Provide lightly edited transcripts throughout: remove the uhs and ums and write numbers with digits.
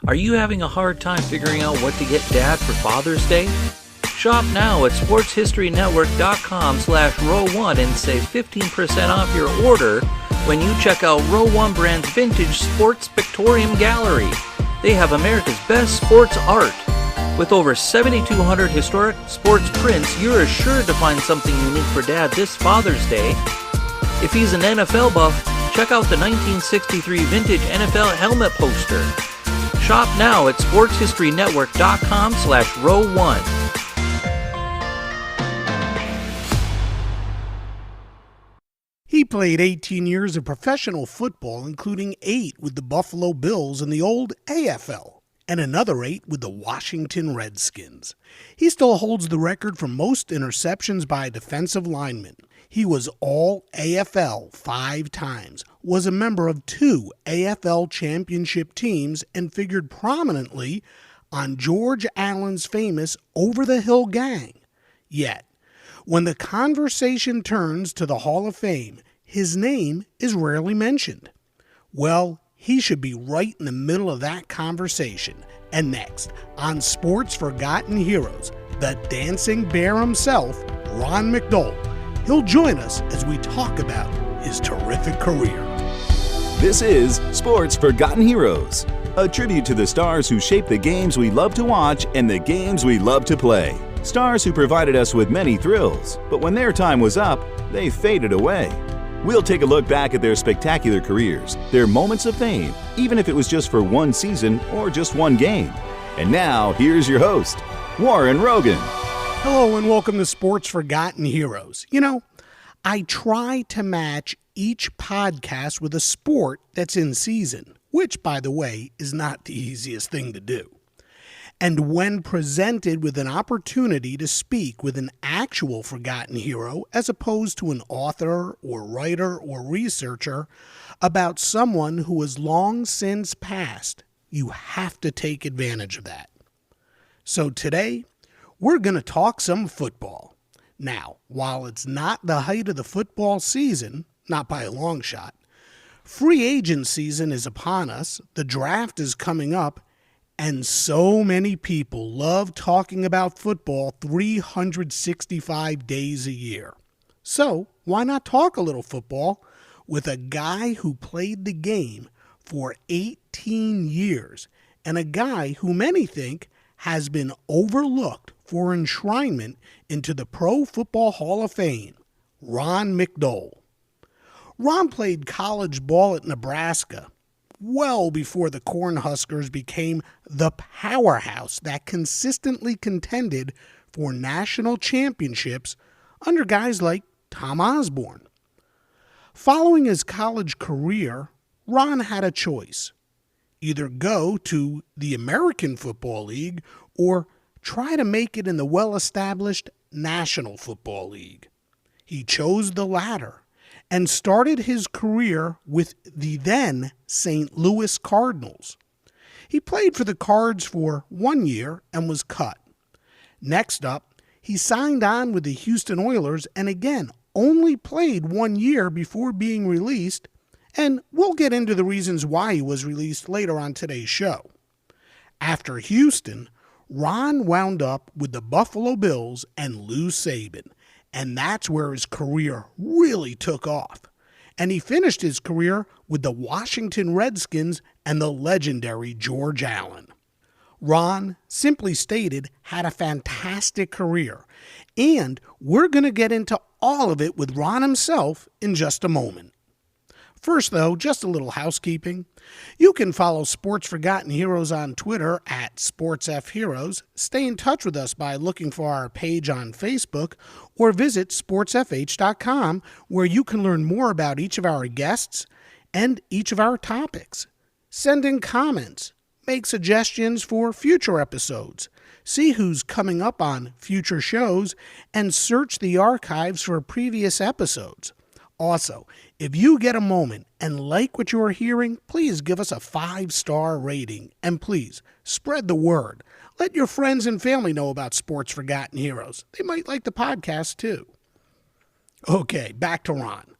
Are you having a hard time figuring out what to get Dad for Father's Day? Shop now at sportshistorynetwork.com/row1 and save 15% off your order when you check out Row 1 Brand's Vintage Sports Pictorium Gallery. They have America's best sports art. With over 7,200 historic sports prints, you're assured to find something unique for Dad this Father's Day. If he's an NFL buff, check out the 1963 vintage NFL helmet poster. Shop now at sportshistorynetwork.com/row1. He played 18 years of professional football, including 8 with the Buffalo Bills in the old AFL, and another 8 with the Washington Redskins. He still holds the record for most interceptions by a defensive lineman. He was All-AFL 5 times, was a member of 2 AFL Championship teams, and figured prominently on George Allen's famous Over-the-Hill Gang. Yet, when the conversation turns to the Hall of Fame, his name is rarely mentioned. Well, he should be right in the middle of that conversation. And next, on Sports Forgotten Heroes, the dancing bear himself, Ron McDole. He'll join us as we talk about his terrific career. This is Sports Forgotten Heroes, a tribute to the stars who shaped the games we love to watch and the games we love to play. Stars who provided us with many thrills, but when their time was up, they faded away. We'll take a look back at their spectacular careers, their moments of fame, even if it was just for one season or just one game. And now, here's your host, Warren Rogan. Hello and welcome to Sports Forgotten Heroes. You know, I try to match each podcast with a sport that's in season, which, by the way, is not the easiest thing to do. And when presented with an opportunity to speak with an actual forgotten hero, as opposed to an author or writer or researcher about someone who has long since passed, you have to take advantage of that. So today, we're going to talk some football. Now, while it's not the height of the football season, not by a long shot, free agent season is upon us, the draft is coming up, and so many people love talking about football 365 days a year. So why not talk a little football with a guy who played the game for 18 years and a guy who many think has been overlooked for enshrinement into the Pro Football Hall of Fame, Ron McDole. Ron played college ball at Nebraska well before the Cornhuskers became the powerhouse that consistently contended for national championships under guys like Tom Osborne. Following his college career, Ron had a choice: either go to the American Football League or try to make it in the well-established National Football League. He chose the latter and started his career with the then St. Louis Cardinals. He played for the Cards for 1 year and was cut. Next up, he signed on with the Houston Oilers and again only played 1 year before being released, and we'll get into the reasons why he was released later on today's show. After Houston, Ron wound up with the Buffalo Bills and Lou Saban, and that's where his career really took off. And he finished his career with the Washington Redskins and the legendary George Allen. Ron, simply stated, had a fantastic career, and we're going to get into all of it with Ron himself in just a moment. First, though, just a little housekeeping. You can follow Sports Forgotten Heroes on Twitter at SportsFHeroes. Stay in touch with us by looking for our page on Facebook or visit sportsfh.com, where you can learn more about each of our guests and each of our topics. Send in comments, make suggestions for future episodes, see who's coming up on future shows, and search the archives for previous episodes. Also, if you get a moment and like what you are hearing, please give us a 5-star rating. And please, spread the word. Let your friends and family know about Sports Forgotten Heroes. They might like the podcast too. Okay, back to Ron.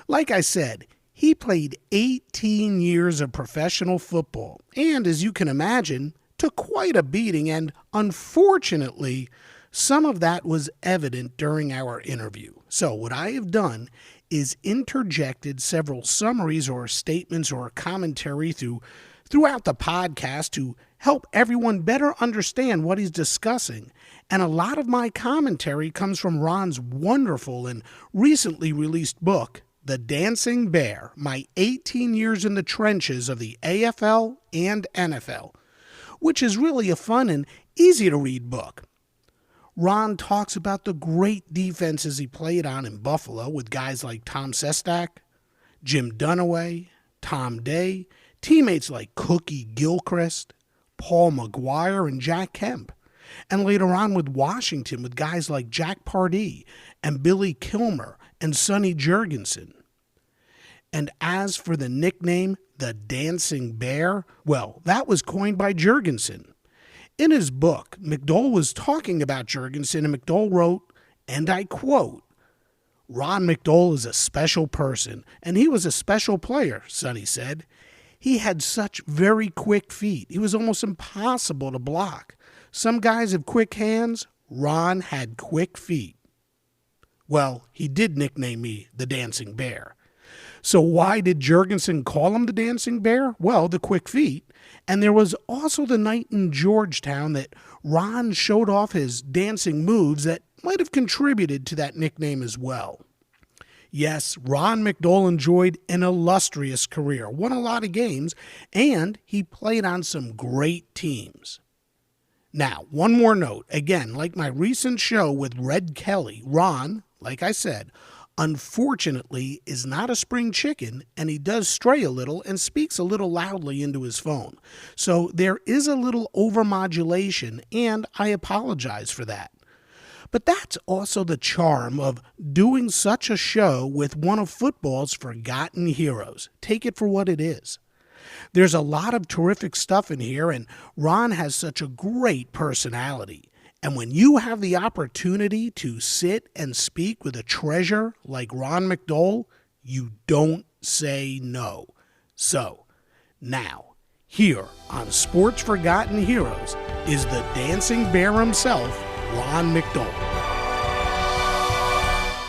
Like I said, He played 18 years of professional football and, as you can imagine, took quite a beating, and unfortunately, some of that was evident during our interview. So what I have done is interjected several summaries or statements or commentary throughout the podcast to help everyone better understand what he's discussing. And a lot of my commentary comes from Ron's wonderful and recently released book, The Dancing Bear, My 18 Years in the Trenches of the AFL and NFL, which is really a fun and easy-to-read book. Ron talks about the great defenses he played on in Buffalo with guys like Tom Sestak, Jim Dunaway, Tom Day, teammates like Cookie Gilchrist, Paul McGuire, and Jack Kemp. And later on with Washington with guys like Jack Pardee and Billy Kilmer and Sonny Jurgensen. And as for the nickname, the Dancing Bear, well, that was coined by Jurgensen. In his book, McDole was talking about Jurgensen, and McDole wrote, and I quote, "Ron McDole is a special person, and he was a special player," Sonny said. "He had such very quick feet. He was almost impossible to block. Some guys have quick hands. Ron had quick feet." Well, he did nickname me the Dancing Bear. So why did Jurgensen call him the Dancing Bear? Well, the quick feet. And there was also the night in Georgetown that Ron showed off his dancing moves that might have contributed to that nickname as well. Yes, Ron McDole enjoyed an illustrious career, won a lot of games, and he played on some great teams. Now, one more note. Again, like my recent show with Red Kelly, Ron, like I said, unfortunately is not a spring chicken, and he does stray a little and speaks a little loudly into his phone. So there is a little overmodulation, and I apologize for that. But that's also the charm of doing such a show with one of football's forgotten heroes. Take it for what it is. There's a lot of terrific stuff in here, and Ron has such a great personality. And when you have the opportunity to sit and speak with a treasure like Ron McDole, you don't say no. So, now, here on Sports Forgotten Heroes is the Dancing Bear himself, Ron McDole.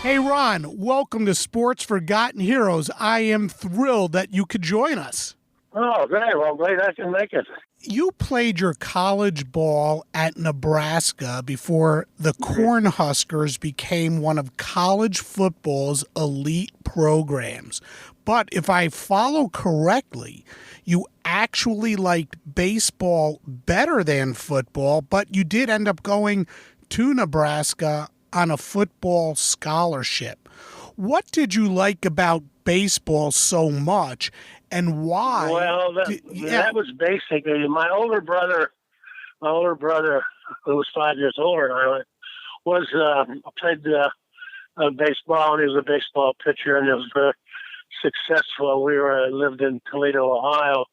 Hey, Ron, welcome to Sports Forgotten Heroes. I am thrilled that you could join us. Oh, great. Well, glad I can make it. You played your college ball at Nebraska before the Cornhuskers became one of college football's elite programs. But if I follow correctly, you actually liked baseball better than football, but you did end up going to Nebraska on a football scholarship. What did you like about baseball so much, and why? Well, that was basically my older brother, who was 5 years older than I was, played baseball, and he was a baseball pitcher, and he was very successful. Lived in Toledo, Ohio.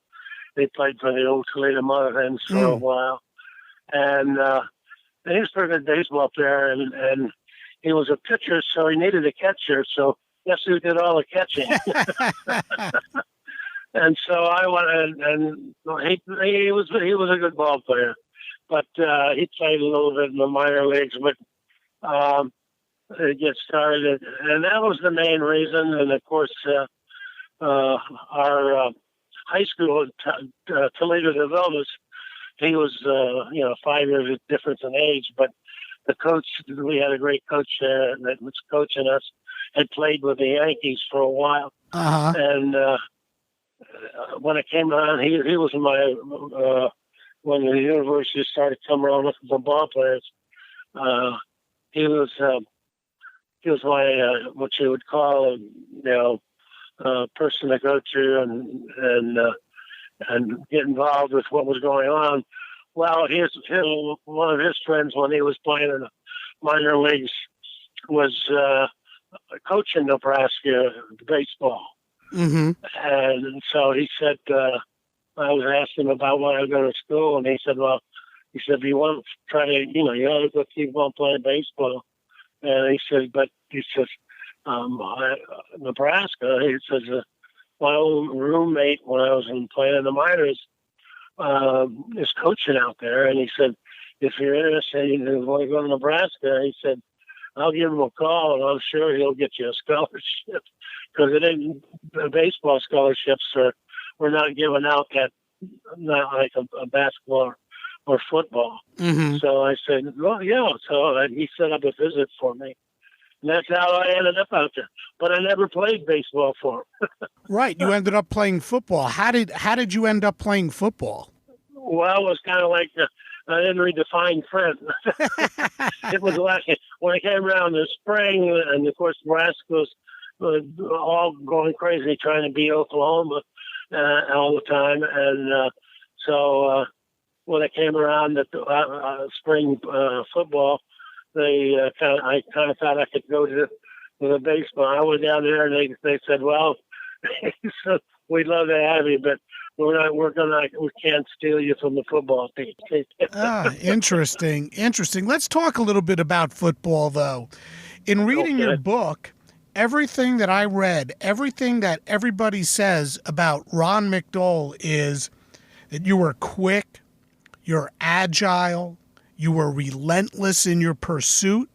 He played for the old Toledo Mother Hens for a while, and he was a pretty good baseball player, and he was a pitcher, so he needed a catcher. So guess who did all the catching? And so I went, and he was a good ball player, but he played a little bit in the minor leagues, but it gets started, and that was the main reason. And of course, our high school at Toledo Development, he was 5 years difference in age, but the coach, we had a great coach there that was coaching us, had played with the Yankees for a while. And when it came around, he was when the university started coming around looking for ball players, he was my what you would call person to go to and get involved with what was going on. Well, one of his friends, when he was playing in the minor leagues, was coaching Nebraska baseball. Mm-hmm. And so he said, I was asking him about when I was going to school, and he said, if you want to try to, you ought to go keep on playing baseball. And he said, Nebraska, he says, my old roommate when I was playing in the minors is coaching out there, and he said, if you're interested in want to go to Nebraska, he said, I'll give him a call, and I'm sure he'll get you a scholarship, because the baseball scholarships were not given out not like a basketball or football. Mm-hmm. So I said, well, yeah. So he set up a visit for me. And that's how I ended up out there. But I never played baseball for him. Right. You ended up playing football. How did you end up playing football? Well, it was kind of like I didn't read the fine print. It was like when I came around the spring, and of course Nebraska was all going crazy trying to beat Oklahoma all the time. And so when I came around the spring football, I kind of thought I could go to the baseball. I went down there, and they said, "Well, we'd love to have you, but we can't steal you from the football team." Interesting. Let's talk a little bit about football, though. In reading your book, everything that I read, everything that everybody says about Ron McDole is that you were quick, you're agile, you were relentless in your pursuit.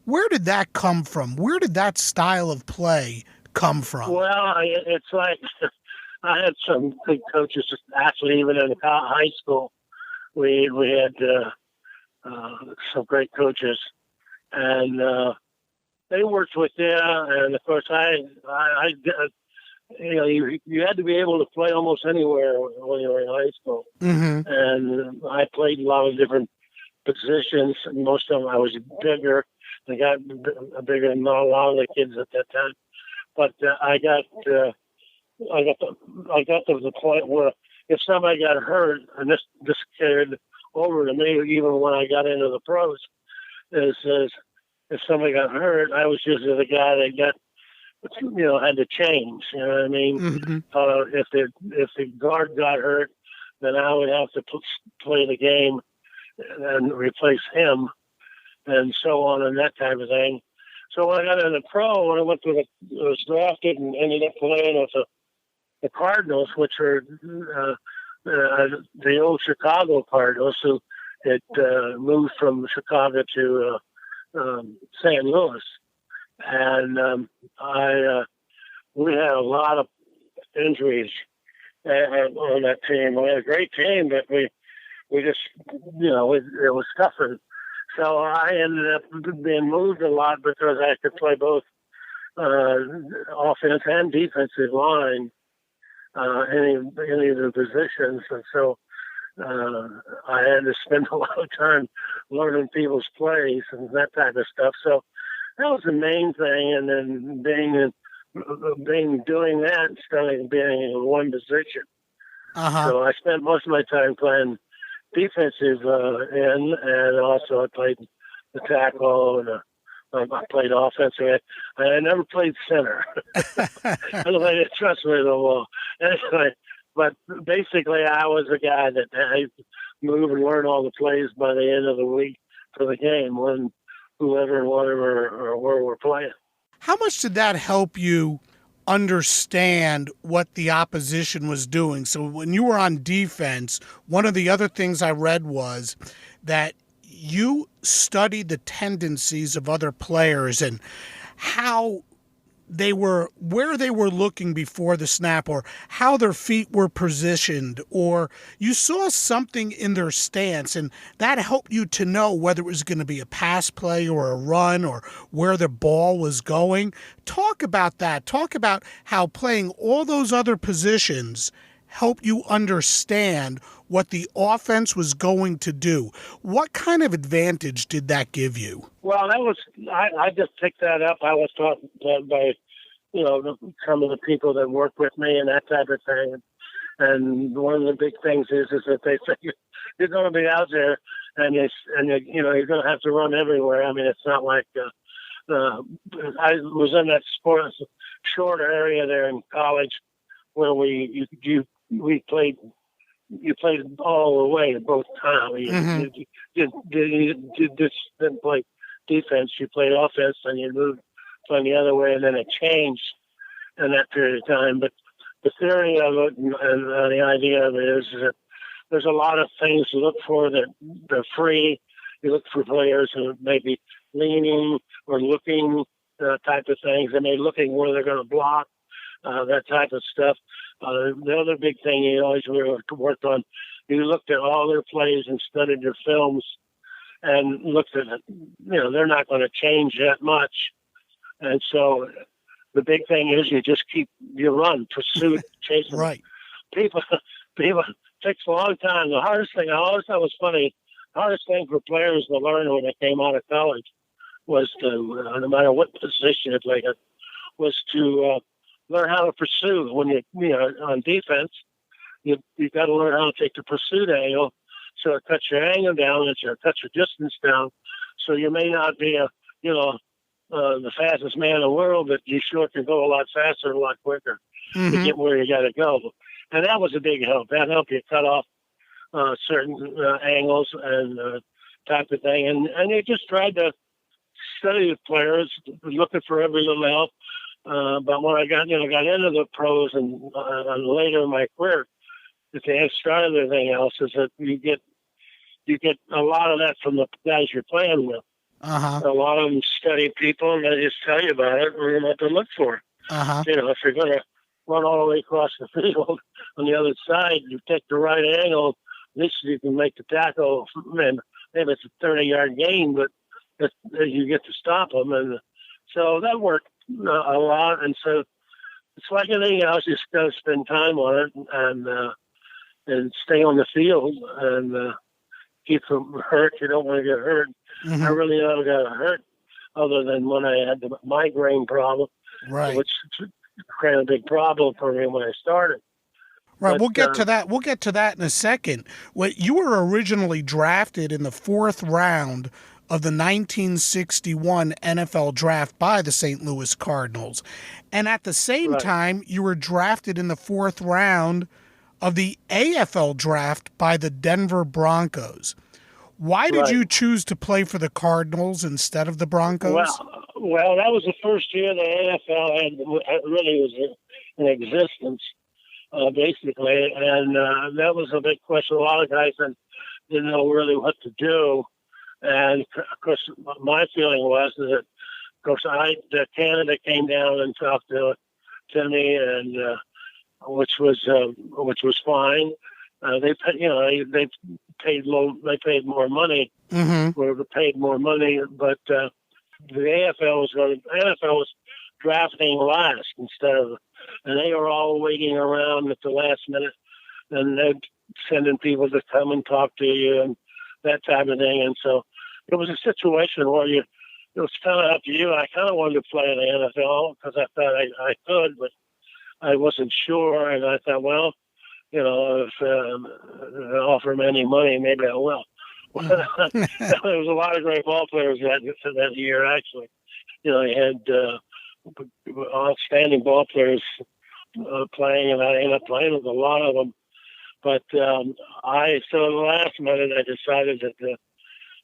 Where did that come from? Where did that style of play come from? Well, it's like I had some good coaches, actually, even in high school. We had some great coaches, and they worked with you. And of course, you had to be able to play almost anywhere when you were in high school. Mm-hmm. And I played a lot of different positions. Most of them I was bigger. I got bigger than a lot of the kids at that time. But I got to the point where if somebody got hurt, and this carried over to me even when I got into the pros, is if somebody got hurt, I was usually the guy that had to change. You know what I mean? Mm-hmm. If the guard got hurt, then I would have to play the game and replace him, and so on, and that type of thing. So when I got into pro, when I was drafted and ended up playing with the Cardinals, which are the old Chicago Cardinals, who had moved from Chicago to St. Louis, and we had a lot of injuries on that team. We had a great team, but we just, it was tougher. So I ended up being moved a lot because I could play both offense and defensive line, any of the positions. And so I had to spend a lot of time learning people's plays and that type of stuff. So that was the main thing. And then doing that instead of being in one position. Uh-huh. So I spent most of my time playing defensive end, and also I played the tackle, and I played offensive. I never played center. Nobody didn't trust me no more. Anyway, but basically I was a guy that I move and learn all the plays by the end of the week for the game when whoever and whatever or where we're playing. How much did that help you understand what the opposition was doing? So when you were on defense, one of the other things I read was that you studied the tendencies of other players and how where they were looking before the snap, or how their feet were positioned, or you saw something in their stance, and that helped you to know whether it was going to be a pass play or a run or where the ball was going. Talk about that. Talk about how playing all those other positions helped you understand what the offense was going to do. What kind of advantage did that give you? Well, I just picked that up. I was taught by, some of the people that work with me and that type of thing. And one of the big things is that they say you're going to be out there and you're going to have to run everywhere. I mean, it's not like I was in that short area there in college where we played. You played all the way both times. You just didn't play defense. You played offense, and you moved playing the other way, and then it changed in that period of time. But the theory of it and the idea of it is that there's a lot of things to look for that they're free. You look for players who may be leaning or looking, type of things. They may be looking where they're going to block, that type of stuff. The other big thing you always worked on, you looked at all their plays and studied their films and looked at it. They're not going to change that much. And so the big thing is you run, pursuit, chasing. Right. People, it takes a long time. The hardest thing, I always thought was funny, the hardest thing for players to learn when they came out of college was to, no matter what position you played, was to learn how to pursue. When on defense, you got to learn how to take the pursuit angle, so it cuts your angle down, it cuts your distance down. So you may not be the fastest man in the world, but you sure can go a lot faster and a lot quicker to get where you got to go. And that was a big help. That helped you cut off certain angles and type of thing. And you just tried to study the players, looking for every little help. But when I got into the pros and later in my career, if they have started anything else, is that you get a lot of that from the guys you're playing with. A lot of them study people and they just tell you about it and what to look for. If you're going to run all the way across the field on the other side, you take the right angle, at least you can make the tackle. Man, maybe it's a 30-yard gain, but you get to stop them. And so that worked a lot. And so it's like anything else, you just got to spend time on it and stay on the field and keep from hurt. You don't want to get hurt. I really never got hurt other than when I had the migraine problem, which created a big problem for me when I started. Right, but, we'll get to that. We'll get to that in a second. You were originally drafted in the 4th round of the 1961 NFL draft by the St. Louis Cardinals. And at the same time, you were drafted in the 4th round of the AFL draft by the Denver Broncos. Why did you choose to play for the Cardinals instead of the Broncos? Well, that was the first year the AFL really was in existence, basically. And that was a big question. A lot of guys didn't know really what to do. And, of course, my feeling was that, of course, the candidate came down and talked to me, and which was fine. They paid more money. Paid more money, but the AFL was drafting last and they were all waiting around at the last minute, and they're sending people to come and talk to you and that type of thing. And so it was a situation where it was kind of up to you. I kind of wanted to play in the NFL because I thought I could, but I wasn't sure, and I thought, well, if they offer me any money, maybe I will. There was a lot of great ball players that year, actually. You had outstanding ball players playing, and I ended up playing with a lot of them. But so in the last minute, I decided that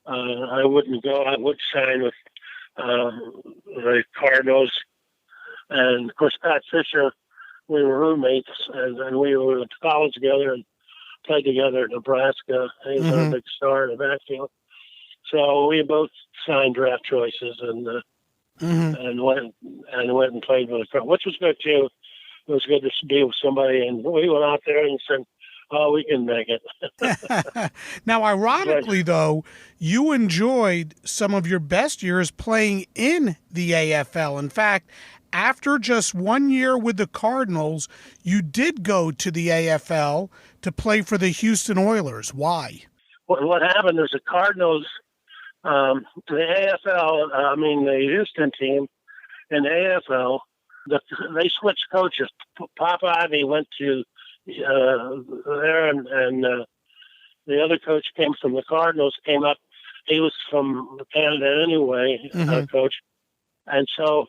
I wouldn't go. I would sign with the Cardinals. And, of course, Pat Fisher, we were roommates, and we were at college together and played together at Nebraska. He was a big star in the backfield. So we both signed draft choices and went and played with the which was good too. It was good to be with somebody, and we went out there and said, "Oh, we can make it." Now, ironically, though, you enjoyed some of your best years playing in the AFL. In fact, after just 1 year with the Cardinals, you did go to the AFL to play for the Houston Oilers. Why? What happened is the Cardinals, the AFL, the Houston team and the AFL, they switched coaches. Pop Ivy went to there, and the other coach came from the Cardinals, came up. He was from Canada anyway, coach. And so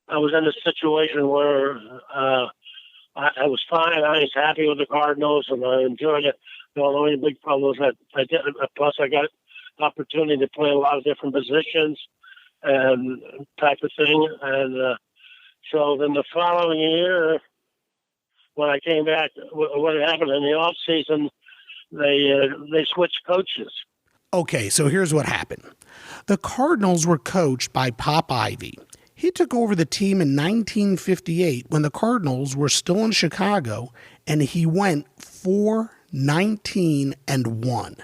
I was in a situation where I was fine. I was happy with the Cardinals, and I enjoyed it. The only big problem was that I did. Plus, I got opportunity to play a lot of different positions and type of thing. And so then the following year, when I came back, what happened in the off season, they switched coaches. Okay, so here's what happened. The Cardinals were coached by Pop Ivy. He took over the team in 1958 when the Cardinals were still in Chicago, and he went 4-19-1.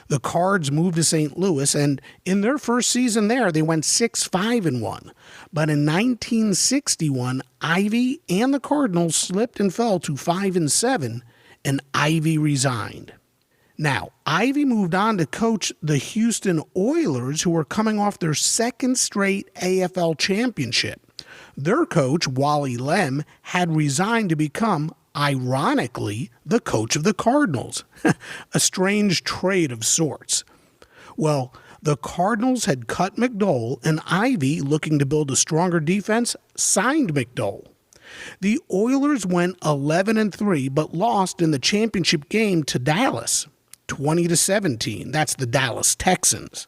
The Cards moved to St. Louis, and in their first season there, they went 6-5-1. But in 1961, Ivy and the Cardinals slipped and fell to 5-7, and Ivy resigned. Now, Ivy moved on to coach the Houston Oilers, who were coming off their second straight AFL championship. Their coach, Wally Lem, had resigned to become, ironically, the coach of the Cardinals. A strange trade of sorts. Well, the Cardinals had cut McDole, and Ivy, looking to build a stronger defense, signed McDole. The Oilers went 11-3, but lost in the championship game to Dallas, 20-17. That's the Dallas Texans.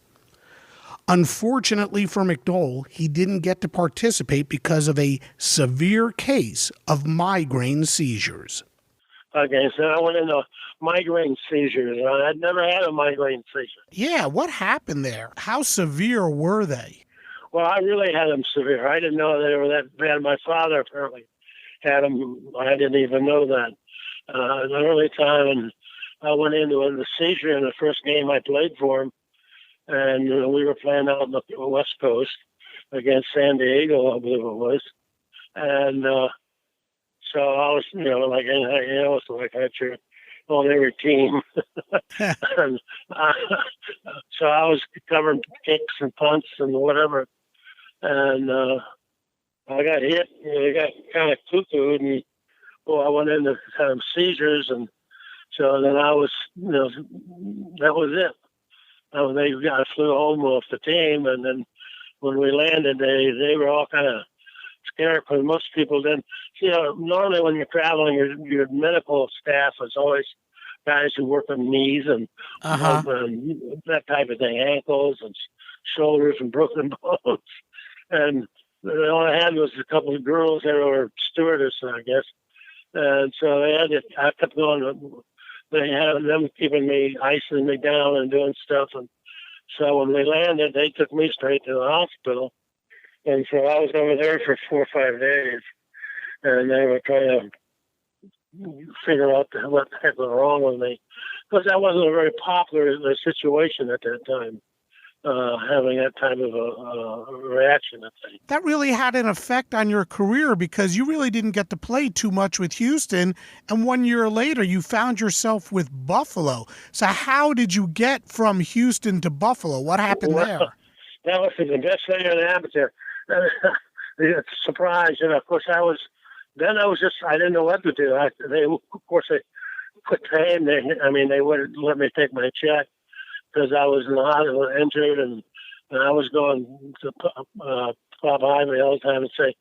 Unfortunately for McDole, he didn't get to participate because of a severe case of migraine seizures. Okay, so I went into migraine seizures. I'd never had a migraine seizure. Yeah, what happened there? How severe were they? Well, I really had them severe. I didn't know they were that bad. My father apparently had them. I didn't even know that. In the early time, and I went into a seizure in the first game I played for him. And we were playing out on the West Coast against San Diego, I believe it was. And so I was, like I cheer on every team. And, so I was covering kicks and punts and whatever. And I got hit. I got kind of cuckooed, and I went into kind of seizures. And so then I was, that was it. I flew home off the team, and then when we landed, they were all kind of scared because most people didn't. Normally when you're traveling, your medical staff is always guys who work on knees and that type of thing, ankles and shoulders and broken bones. And all I had was a couple of girls that were stewardesses, I guess. And so I kept going. They had them keeping me, icing me down and doing stuff. And so when we landed, they took me straight to the hospital. And so I was over there for 4 or 5 days. And they were trying to figure out what the heck was wrong with me. Because that wasn't a very popular situation at that time, having that type of a reaction, I think. That really had an effect on your career because you really didn't get to play too much with Houston, and 1 year later you found yourself with Buffalo. So how did you get from Houston to Buffalo? What happened there? That was the best thing that happened there. It's a surprise, and of course I didn't know what to do. They quit paying. They wouldn't let me take my check because I was in the hospital injured, and I was going to Pop Ivy all the time and say,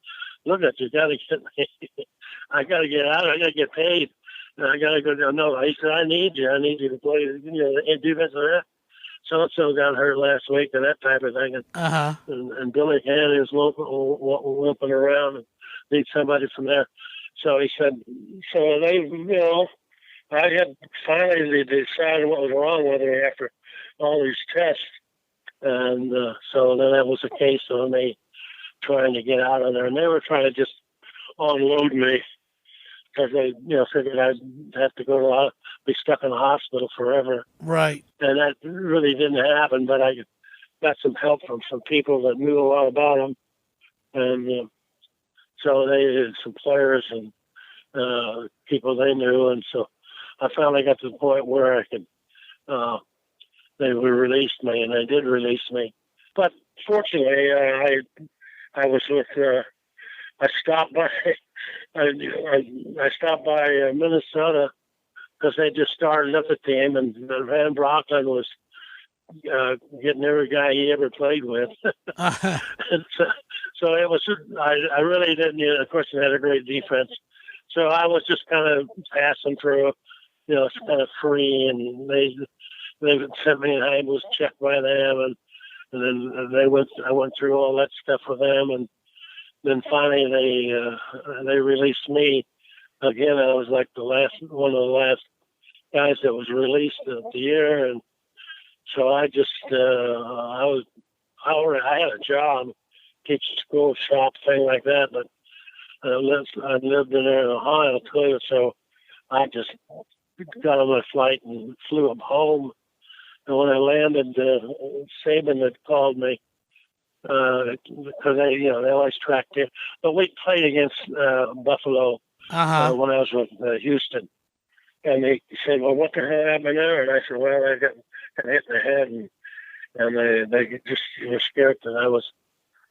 "Look, you got to get, I got to get out. I got to get paid. And I got to go." No, he said, "I need you. I need you to play. Defense and that." So got hurt last week and that type of thing. And Billy Cannon is limping around and need somebody from there. So he said, so they, I had finally decided what was wrong with me after all these tests. And so then that was a case of me trying to get out of there. And they were trying to just unload me because they, figured I'd have to be stuck in the hospital forever. Right. And that really didn't happen, but I got some help from some people that knew a lot about them. And so they did some players and people they knew. And so I finally got to the point where I could, they released me, and they did release me. But fortunately, I was with, I stopped by Minnesota because they just started up a team, and Van Brocklin was getting every guy he ever played with. And so it was. I really didn't. Of course, they had a great defense, so I was just kind of passing through. It's kind of free, and they sent me, and I was checked by them, and then I went through all that stuff with them, and then finally they released me again, I was like one of the last guys that was released of the year, and so I just I had a job, teach school, shop, thing like that, but I lived in Ohio too, so I just got on my flight and flew up home. And when I landed, Saban had called me because they always tracked it. But we played against Buffalo when I was with Houston, and they said, "Well, what the hell happened there?" And I said, "Well, I got hit in the head, and they just were scared that I was."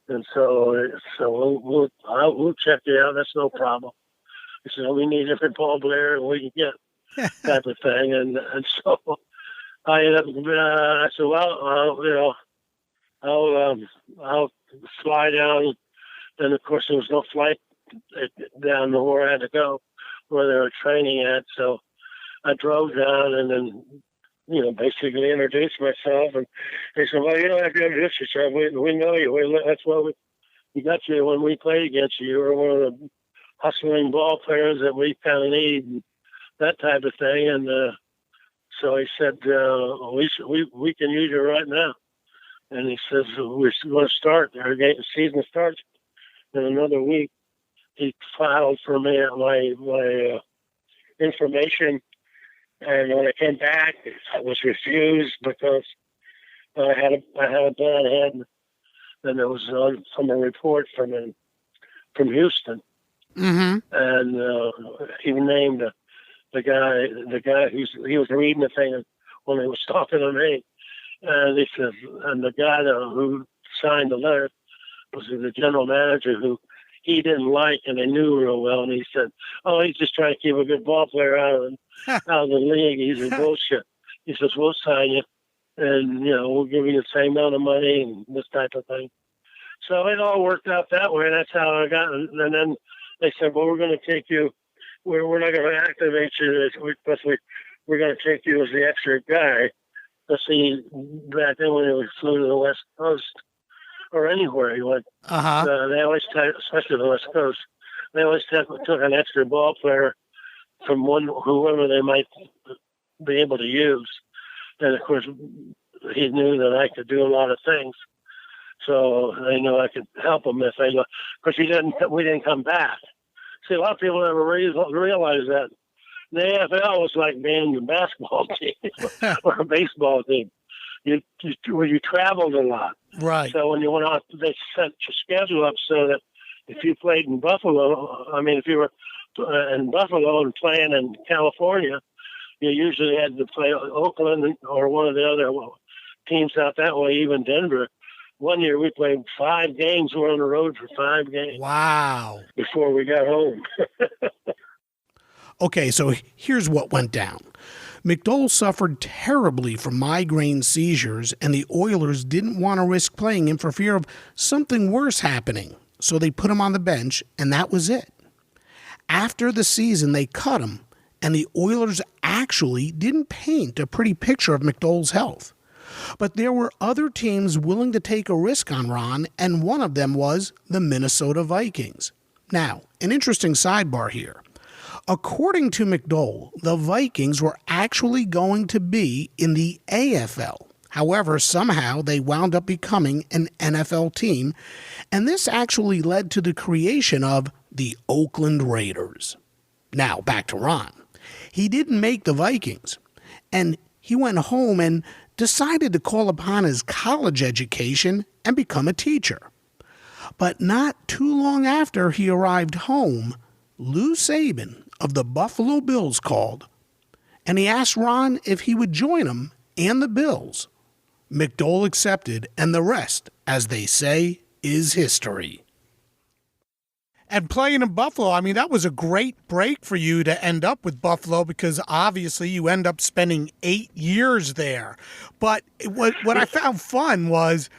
And so we'll check you out. That's no problem. He said, "We need a football player, and we can get type of thing." And so I ended up. I said, "Well, I'll fly down." Then of course there was no flight down to where I had to go, where they were training at. So I drove down and then, basically introduced myself. And they said, "Well, you don't have to introduce yourself. We know you. That's why we got you when we played against you. You were one of the hustling ball players that we kind of need," and that type of thing. And so he said, we can use you right now. And he says, "We're going to start. Our season starts in another week." He filed for me my information. And when I came back, I was refused because I had a bad head, and it was from a report from Houston, and he named the guy he was reading the thing when he was talking to me, and he said, and the guy who signed the letter was the general manager who he didn't like and I knew real well, and he said, "Oh, he's just trying to keep a good ball player out of the league. He's in bullshit." He says, "We'll sign you, and we'll give you the same amount of money and this type of thing." So it all worked out that way. That's how I got. And then they said, "Well, we're going to take you. We're not going to activate you because we're going to take you as the extra guy." Because back then when we flew to the West Coast or anywhere he went, they always especially the West Coast, they always took an extra ball player from whoever they might be able to use. And of course, he knew that I could do a lot of things, so they knew I could help them if they. Of course, we didn't come back. See, a lot of people never realize that the AFL was like being a basketball team or a baseball team. You traveled a lot, right? So when you went out, they set your schedule up so that if you played in Buffalo, if you were in Buffalo and playing in California, you usually had to play Oakland or one of the other teams out that way, even Denver. One year we played 5 games. We were on the road for 5 games. Wow! Before we got home. Okay, so here's what went down. McDole suffered terribly from migraine seizures, and the Oilers didn't want to risk playing him for fear of something worse happening. So they put him on the bench, and that was it. After the season, they cut him, and the Oilers actually didn't paint a pretty picture of McDole's health. But there were other teams willing to take a risk on Ron, and one of them was the Minnesota Vikings. Now, an interesting sidebar here. According to McDole, the Vikings were actually going to be in the AFL. However, somehow they wound up becoming an NFL team, and this actually led to the creation of the Oakland Raiders. Now, back to Ron. He didn't make the Vikings, and he went home and decided to call upon his college education and become a teacher. But not too long after he arrived home, Lou Saban of the Buffalo Bills called, and he asked Ron if he would join him and the Bills. McDole accepted, and the rest, as they say, is history. And playing in Buffalo, that was a great break for you to end up with Buffalo because obviously you end up spending 8 years there. But what I found fun was,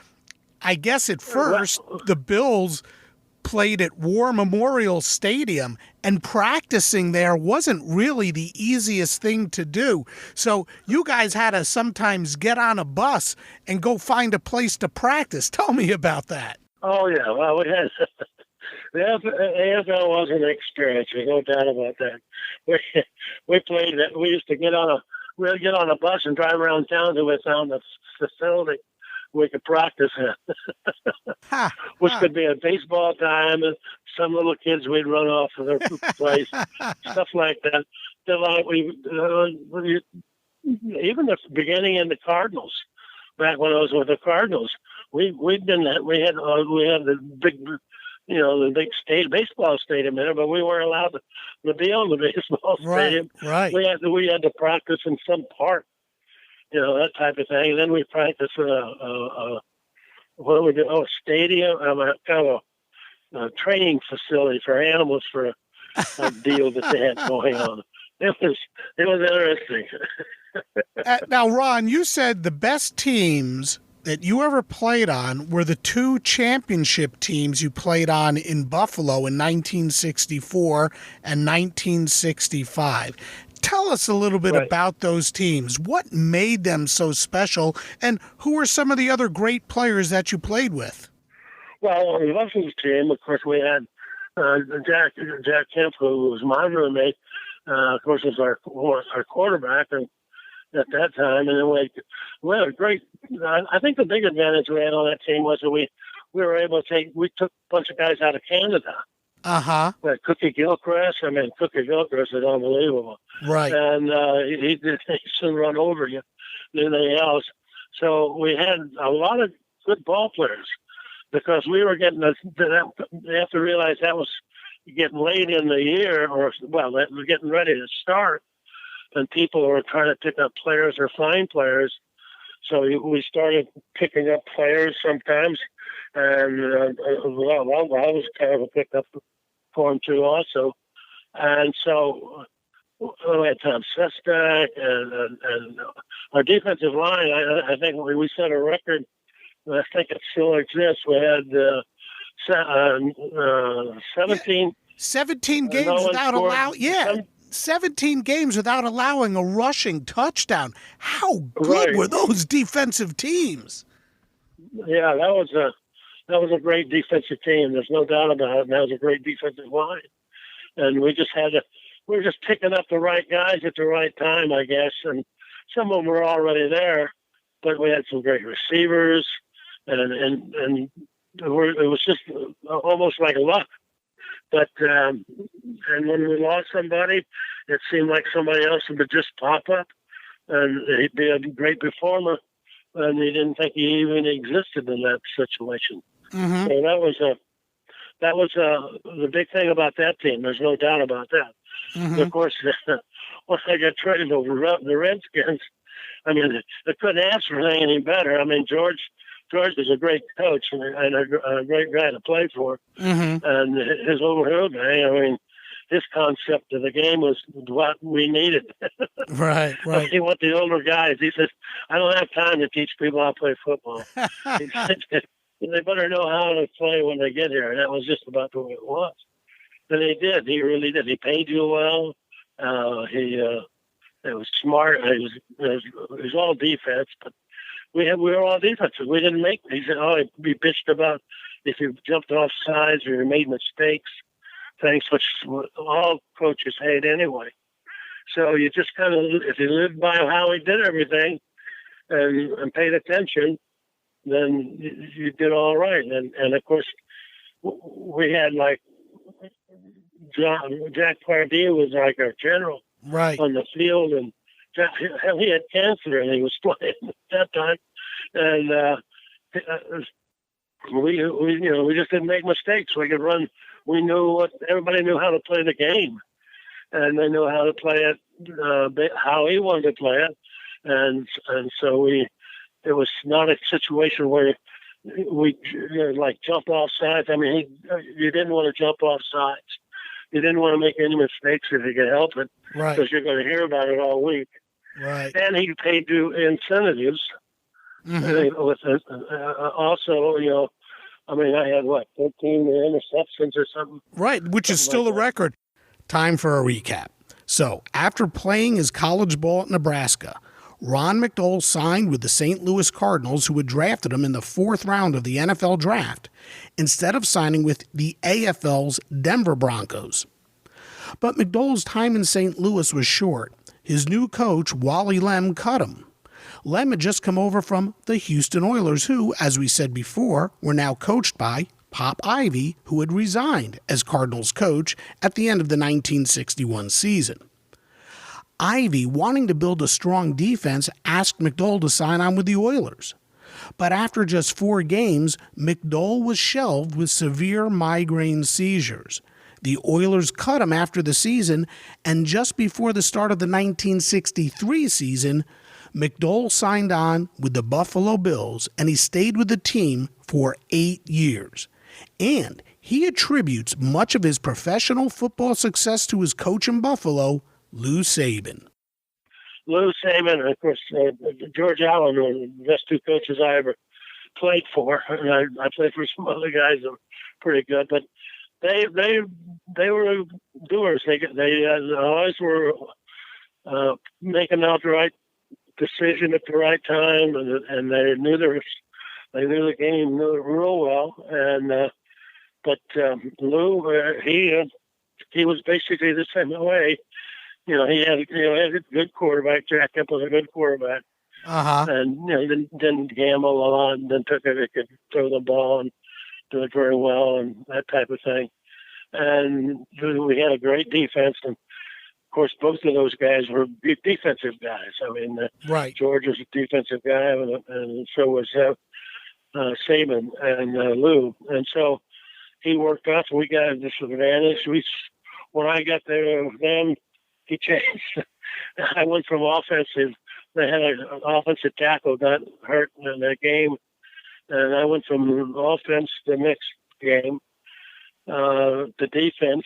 I guess at first, the Bills played at War Memorial Stadium, and practicing there wasn't really the easiest thing to do. So you guys had to sometimes get on a bus and go find a place to practice. Tell me about that. Oh, yeah. Well, we had The AFL was an experience. There's no doubt about that. We played. We used to we'd get on a bus and drive around town till we found a facility we could practice in, which could be a baseball time, and some little kids we'd run off to their place, stuff like that. Even the beginning in the Cardinals, back when I was with the Cardinals, we had the big, the big baseball stadium there, but we weren't allowed to be on the baseball stadium. Right. We had to practice in some park, that type of thing. And then we practiced in a stadium, kind of a training facility for animals for a deal that they had going on. It was interesting. Now, Ron, you said the best teams that you ever played on were the two championship teams you played on in Buffalo in 1964 and 1965. Tell us a little bit about those teams. What made them so special, and who were some of the other great players that you played with? Well, on the Buffalo's team, of course, we had Jack Kemp, who was my roommate. Of course, was our quarterback at that time, and then we had a great. I think the big advantage we had on that team was that we were able to we took a bunch of guys out of Canada. Cookie Gilchrist. Cookie Gilchrist is unbelievable. Right. And he soon run over you than anything else. So we had a lot of good ball players because we were getting. You have to realize that was getting late in the year, we're getting ready to start, and people were trying to pick up players or find players. So we started picking up players sometimes, and I was kind of a pickup for him too also. And so we had Tom Sestak, and our defensive line, I think we set a record. I think it still exists. We had 17 games without allowing. Yeah. 17 games without allowing a rushing touchdown. How good were those defensive teams? Yeah, that was a great defensive team. There's no doubt about it. And that was a great defensive line. And we were just picking up the right guys at the right time, I guess. And some of them were already there, but we had some great receivers, and it was just almost like luck. But and when we lost somebody, it seemed like somebody else would just pop up, and he'd be a great performer, and he didn't think he even existed in that situation. Mm-hmm. So that was the big thing about that team. There's no doubt about that. Mm-hmm. Of course, once I got traded over the Redskins, I couldn't ask for any better. George is a great coach and a great guy to play for. Mm-hmm. And his overall game, his concept of the game was what we needed. Right. He wanted the older guys. He says, I don't have time to teach people how to play football. He said, they better know how to play when they get here. And that was just about the way it was. And he did. He really did. He paid you well. It was smart. It was all defense, but we were all defensive. We didn't make. He said, he bitched about if you jumped off sides or you made mistakes, things which all coaches hate anyway. So you just kind of, if you lived by how he did everything and paid attention, then you did all right. And of course, we had Jack Pardee was like our general on the field, and he had cancer and he was playing at that time, and we just didn't make mistakes. We could run. We knew everybody knew how to play the game, and they knew how to play it how he wanted to play it, and so it was not a situation where we jump off sides. You didn't want to jump off sides. You didn't want to make any mistakes if you could help it, because you're going to hear about it all week. Right. And he paid you incentives. Mm-hmm. Also, I had 13 interceptions or something. Right, which is still a record. Time for a recap. So, after playing his college ball at Nebraska, Ron McDole signed with the St. Louis Cardinals, who had drafted him in the 4th round of the NFL draft, instead of signing with the AFL's Denver Broncos. But McDole's time in St. Louis was short. His new coach, Wally Lem, cut him. Lem had just come over from the Houston Oilers, who, as we said before, were now coached by Pop Ivy, who had resigned as Cardinals coach at the end of the 1961 season. Ivy, wanting to build a strong defense, asked McDole to sign on with the Oilers. But after just 4 games, McDole was shelved with severe migraine seizures. The Oilers cut him after the season, and just before the start of the 1963 season, McDole signed on with the Buffalo Bills, and he stayed with the team for 8 years. And he attributes much of his professional football success to his coach in Buffalo, Lou Saban. Lou Saban, and of course, George Allen were the best 2 coaches I ever played for. And I played for some other guys that were pretty good, but they were doers. They always were making out the right decision at the right time, and they knew the game real well. And but Lou, he was basically the same way. He had a good quarterback. Jack Up was a good quarterback. And didn't gamble a lot, and then took it. He could throw the ball and do it very well, and that type of thing. And we had a great defense, and of course, both of those guys were defensive guys. I mean, right. George was a defensive guy, and so was Saban and Lou. And so he worked us. We got this advantage. When I got there with them, he changed. I went from offensive. They had an offensive tackle got hurt in that game, and I went from offense the next game. The defense.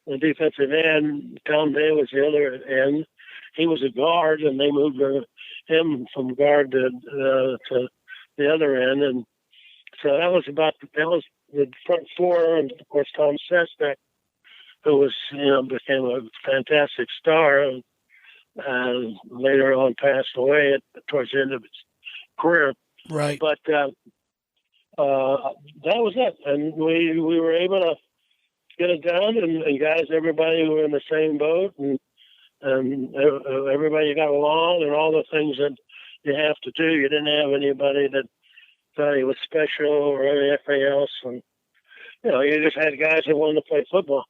The defensive end, Tom Day was the other end. He was a guard, and they moved him from guard to the other end. And so that was the front 4. And of course, Tom Sestak, who was, became a fantastic star, and later on passed away towards the end of his career. Right. But that was it. And we were able to get it done, and guys, everybody were in the same boat, and everybody got along, and all the things that you have to do. You didn't have anybody that thought he was special or anything else, and you just had guys that wanted to play football.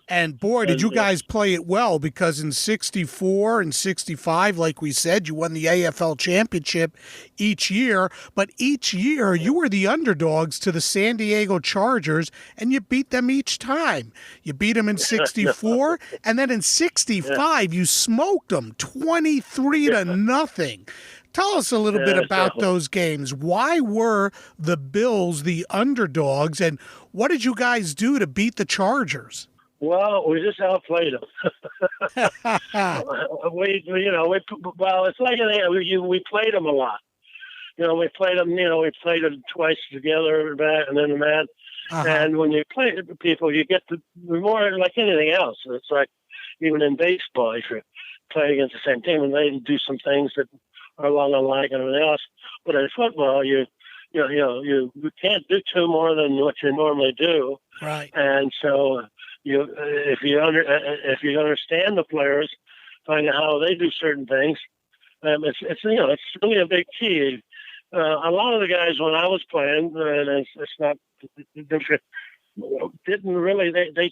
And boy, did you guys play it well, because in 64 and 65, like we said, you won the AFL Championship each year. But each year, you were the underdogs to the San Diego Chargers, and you beat them each time. You beat them in 64, and then in 65, you smoked them 23-0. Tell us a little bit about those games. Why were the Bills the underdogs, and what did you guys do to beat the Chargers? Well, we just outplayed them. It's like we played them a lot. We played them. We played them twice together, and then that. And when you play people, you get to more like anything else. It's like even in baseball, if you play against the same team, and they do some things that are along the line and everything else. But in football, you can't do 2 more than what you normally do. Right. And so. If you understand the players, find out how they do certain things, it's really a big key. A lot of the guys when I was playing, and it's not didn't really they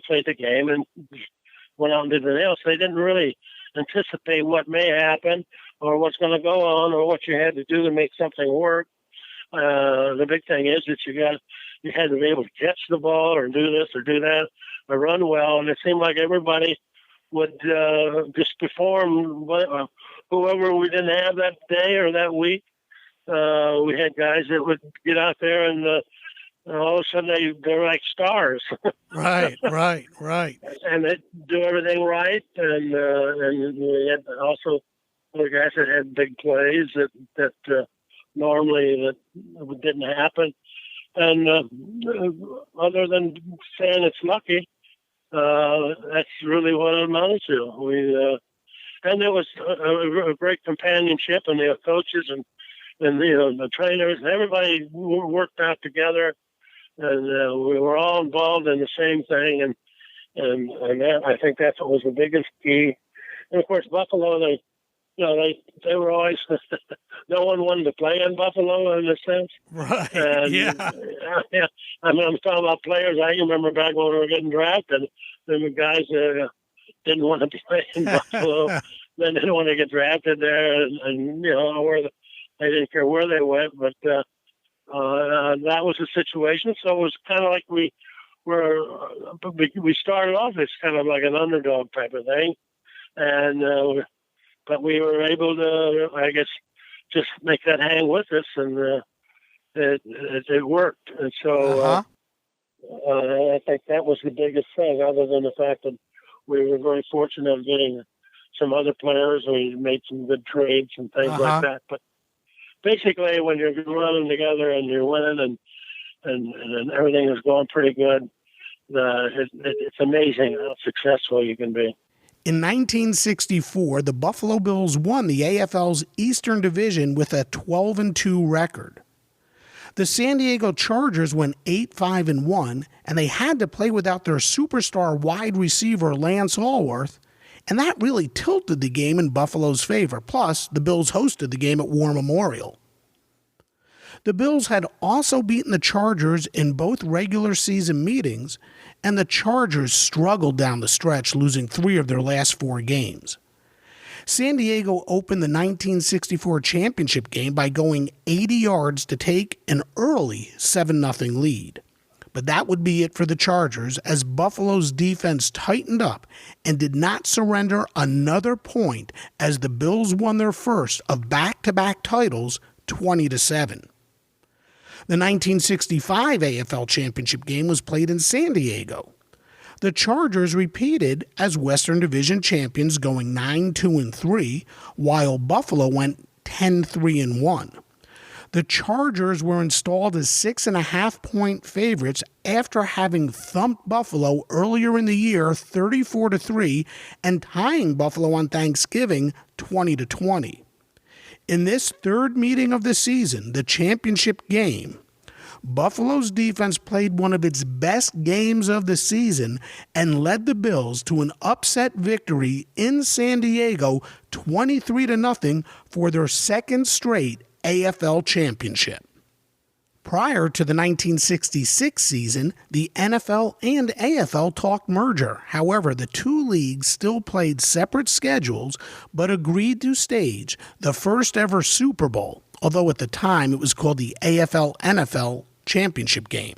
played the game and went out and did anything else. They didn't really anticipate what may happen or what's going to go on or what you had to do to make something work. The big thing is that you had to be able to catch the ball or do this or do that or run well. And it seemed like everybody would just perform. Whoever we didn't have that day or that week, we had guys that would get out there and all of a sudden they're like stars. Right. And they do everything right. And we had also other guys that had big plays that normally that didn't happen. And other than saying it's lucky, that's really what it amounts to. there was a great companionship, and the coaches and the trainers, everybody worked out together, and we were all involved in the same thing, and that, I think that's what was the biggest key. And of course, Buffalo, they were always no one wanted to play in Buffalo in a sense, Right? and, yeah. yeah. I mean, I'm talking about players. I remember back when we were getting drafted, and the guys didn't want to play in Buffalo. They didn't want to get drafted there, and they didn't care where they went. But that was the situation. So it was kind of like we started off as kind of like an underdog type of thing, and but we were able to, I guess, just make that hang with us, and it worked. And so I think that was the biggest thing, other than the fact that we were very fortunate of getting some other players. We made some good trades and things like that. But basically, when you're running together and you're winning and everything is going pretty good, it's amazing how successful you can be. In 1964, the Buffalo Bills won the AFL's Eastern Division with a 12-2 record. The San Diego Chargers went 8-5-1, and they had to play without their superstar wide receiver Lance Allworth, and that really tilted the game in Buffalo's favor. Plus, the Bills hosted the game at War Memorial. The Bills had also beaten the Chargers in both regular season meetings, and the Chargers struggled down the stretch, losing 3 of their last 4 games. San Diego opened the 1964 championship game by going 80 yards to take an early 7-0 lead. But that would be it for the Chargers, as Buffalo's defense tightened up and did not surrender another point as the Bills won their first of back-to-back titles 20-7. The 1965 AFL Championship game was played in San Diego. The Chargers repeated as Western Division champions, going 9-2-3, while Buffalo went 10-3-1. The Chargers were installed as 6.5-point favorites after having thumped Buffalo earlier in the year 34-3 and tying Buffalo on Thanksgiving 20-20. In this third meeting of the season, the championship game, Buffalo's defense played one of its best games of the season and led the Bills to an upset victory in San Diego 23-0 for their second straight AFL championship. Prior to the 1966 season, the NFL and AFL talked merger. However, the two leagues still played separate schedules but agreed to stage the first ever Super Bowl, although at the time it was called the AFL NFL Championship Game.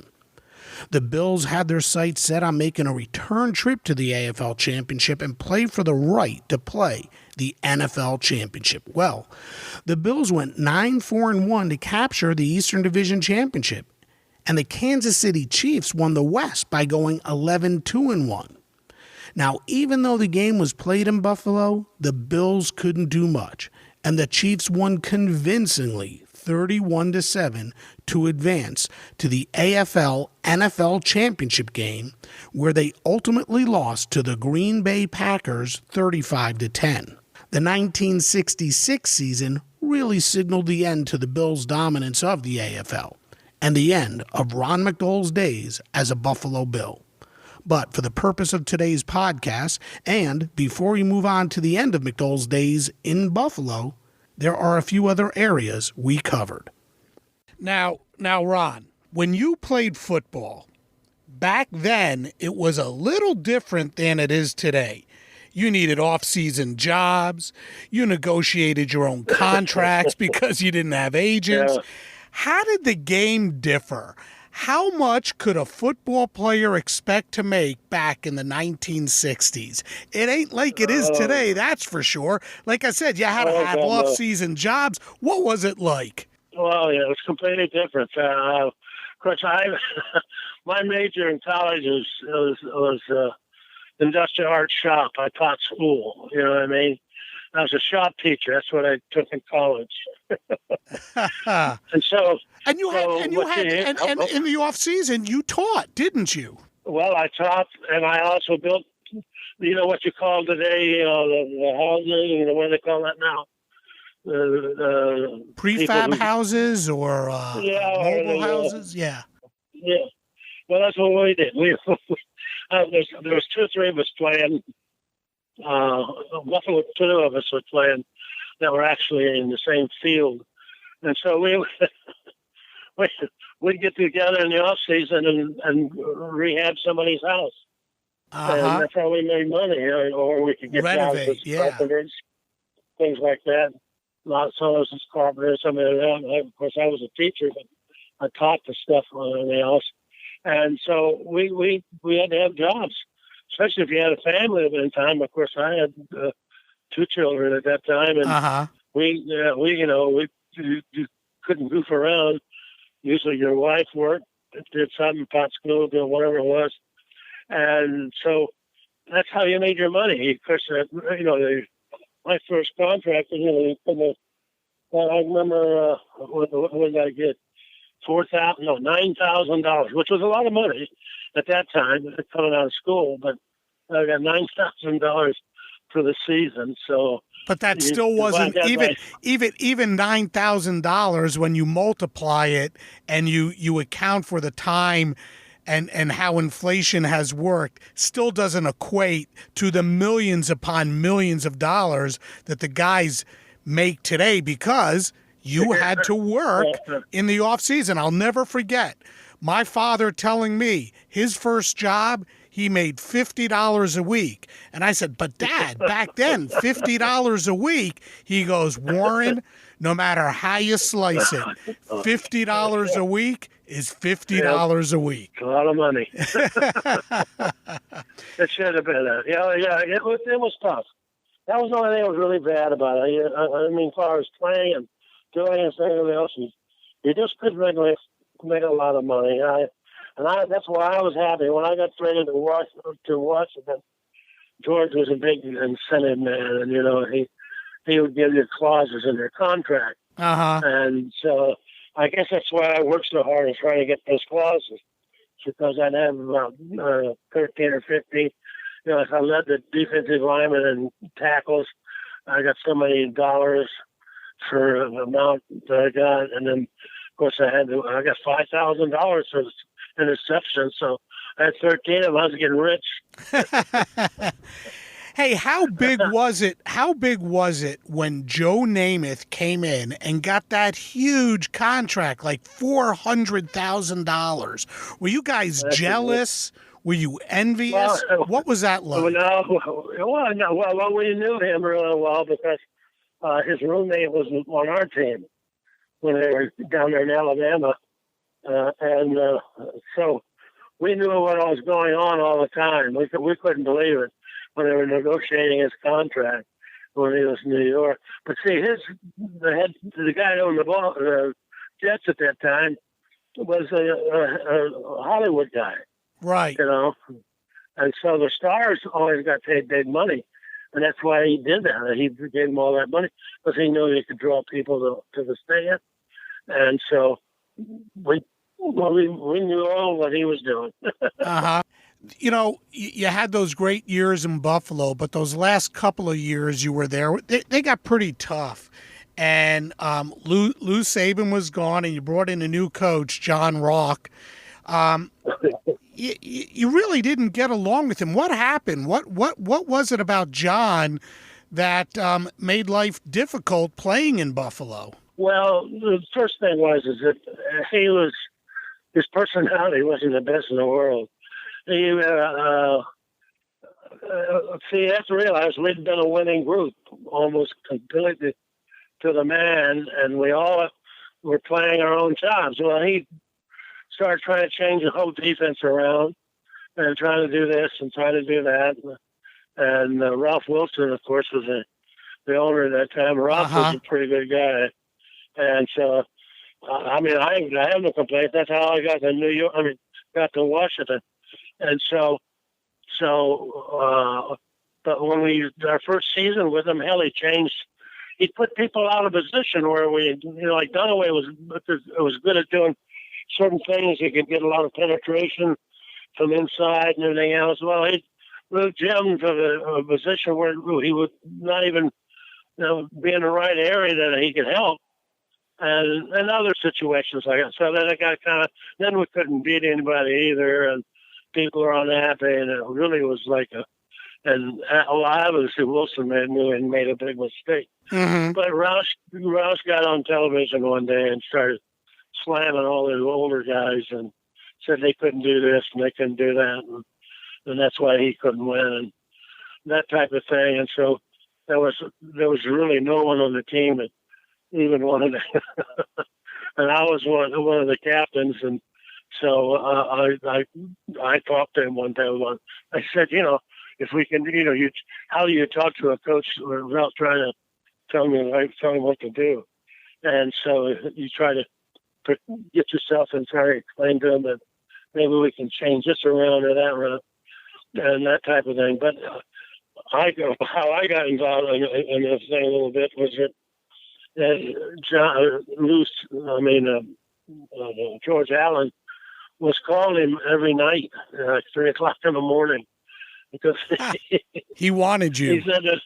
The Bills had their sights set on making a return trip to the AFL Championship and play for the right to play the NFL Championship. Well, the Bills went 9-4-1 to capture the Eastern Division Championship, and the Kansas City Chiefs won the West by going 11-2-1. Now, even though the game was played in Buffalo, the Bills couldn't do much, and the Chiefs won convincingly 31-7 to advance to the AFL NFL Championship Game, where they ultimately lost to the Green Bay Packers 35-10. The 1966 season really signaled the end to the Bills' dominance of the AFL and the end of Ron McDole's days as a Buffalo Bill. But for the purpose of today's podcast, and before we move on to the end of McDole's days in Buffalo, there are a few other areas we covered. Now, Ron, when you played football, back then it was a little different than it is today. You needed off-season jobs. You negotiated your own contracts because you didn't have agents. Yeah. How did the game differ? How much could a football player expect to make back in the 1960s? It ain't like it is today, that's for sure. Like I said, you had to have off-season jobs. What was it like? Well, yeah, it was completely different. Of course, my major in college was industrial arts shop. I taught school. You know what I mean? I was a shop teacher. That's what I took in college. And so, in the off season, you taught, didn't you? Well, I taught, and I also built you know, what you call today, you know, the housing, you know, what do they call that now? Prefab houses or mobile or houses? Yeah. Yeah. Well, that's what we did. There was 2 or 3 of us playing. Buffalo, 2 of us were playing that were actually in the same field, and so we'd get together in the off season and rehab somebody's house, and that's how we made money. Or we could get jobs as carpenters, things like that. Not so as carpenters. I mean, of course, I was a teacher, but I taught the stuff on the house, and so we had to have jobs, especially if you had a family at the time. Of course, I had 2 children at that time, and you couldn't goof around. Usually, your wife worked, did something, taught school, did whatever it was, and so that's how you made your money. Of course, my first contract, I remember what did I get? $9,000, which was a lot of money at that time, coming out of school. But I got $9,000 for the season. So, but that still wasn't even $9,000 when you multiply it and you account for the time and how inflation has worked. Still doesn't equate to the millions upon millions of dollars that the guys make today, because you had to work in the off season. I'll never forget my father telling me his first job, he made $50 a week. And I said, but Dad, back then, $50 a week. He goes, Warren, no matter how you slice it, $50 a week is $50 a week. A lot of money. It should have been that. It was tough. That was the only thing that was really bad about it. I mean, as far as playing and doing and everything else, you just couldn't really make a lot of money. That's why I was happy when I got traded to Washington. George was a big incentive man, and he would give you clauses in your contract. And so I guess that's why I worked so hard in trying to get those clauses, because I'd have about 13 or 15. If I led the defensive lineman in tackles, I got so many dollars for the amount that I got, and then of course I got $5,000 for interceptions, so I had 13 of them. I was getting rich. Hey, how big was it? How big was it when Joe Namath came in and got that huge contract, like $400,000? Were you guys jealous? Were you envious? What was that like? Well, we knew him really well because his roommate was on our team when they were down there in Alabama. So we knew what was going on all the time. We couldn't believe it when they were negotiating his contract when he was in New York. But see, the guy on the Jets at that time was a Hollywood guy. Right. And so the stars always got paid big money. And that's why he did that. He gave them all that money because he knew he could draw people to the stand. And so we knew all what he was doing. You had those great years in Buffalo, but those last couple of years you were there, they got pretty tough. And Lou Saban was gone, and you brought in a new coach, John Rauch. You really didn't get along with him. What happened? What was it about John that made life difficult playing in Buffalo? Well, the first thing was that his personality wasn't the best in the world. You have to realize we'd been a winning group almost completely to the man, and we all were playing our own jobs. Well, he started trying to change the whole defense around and trying to do this and trying to do that. And Ralph Wilson, of course, was the owner at that time. Ralph was a pretty good guy. And so, I have no complaints. That's how I got to New York. Got to Washington. And but when our first season with him, hell, he changed. He put people out of position where like Dunaway was good at doing certain things. He could get a lot of penetration from inside and everything else. Well, moved Jim to a position where he would not even be in the right area that he could help, and other situations like that. So then I got then we couldn't beat anybody either, and people were unhappy, and it really was like and obviously Wilson made a big mistake. Mm-hmm. But Rauch got on television one day and started slamming all the older guys and said they couldn't do this and they couldn't do that, and that's why he couldn't win, and that type of thing. And so there was really no one on the team that even wanted to. And I was one of the captains, and so I talked to him one time. I said, if we can, how do you talk to a coach without trying to tell him what to do? And so you try to get yourself and try to explain to him that maybe we can change this around or that around, and that type of thing. But how I got involved in this thing a little bit was that George Allen was calling him every night at 3 o'clock in the morning because he wanted you. He said that,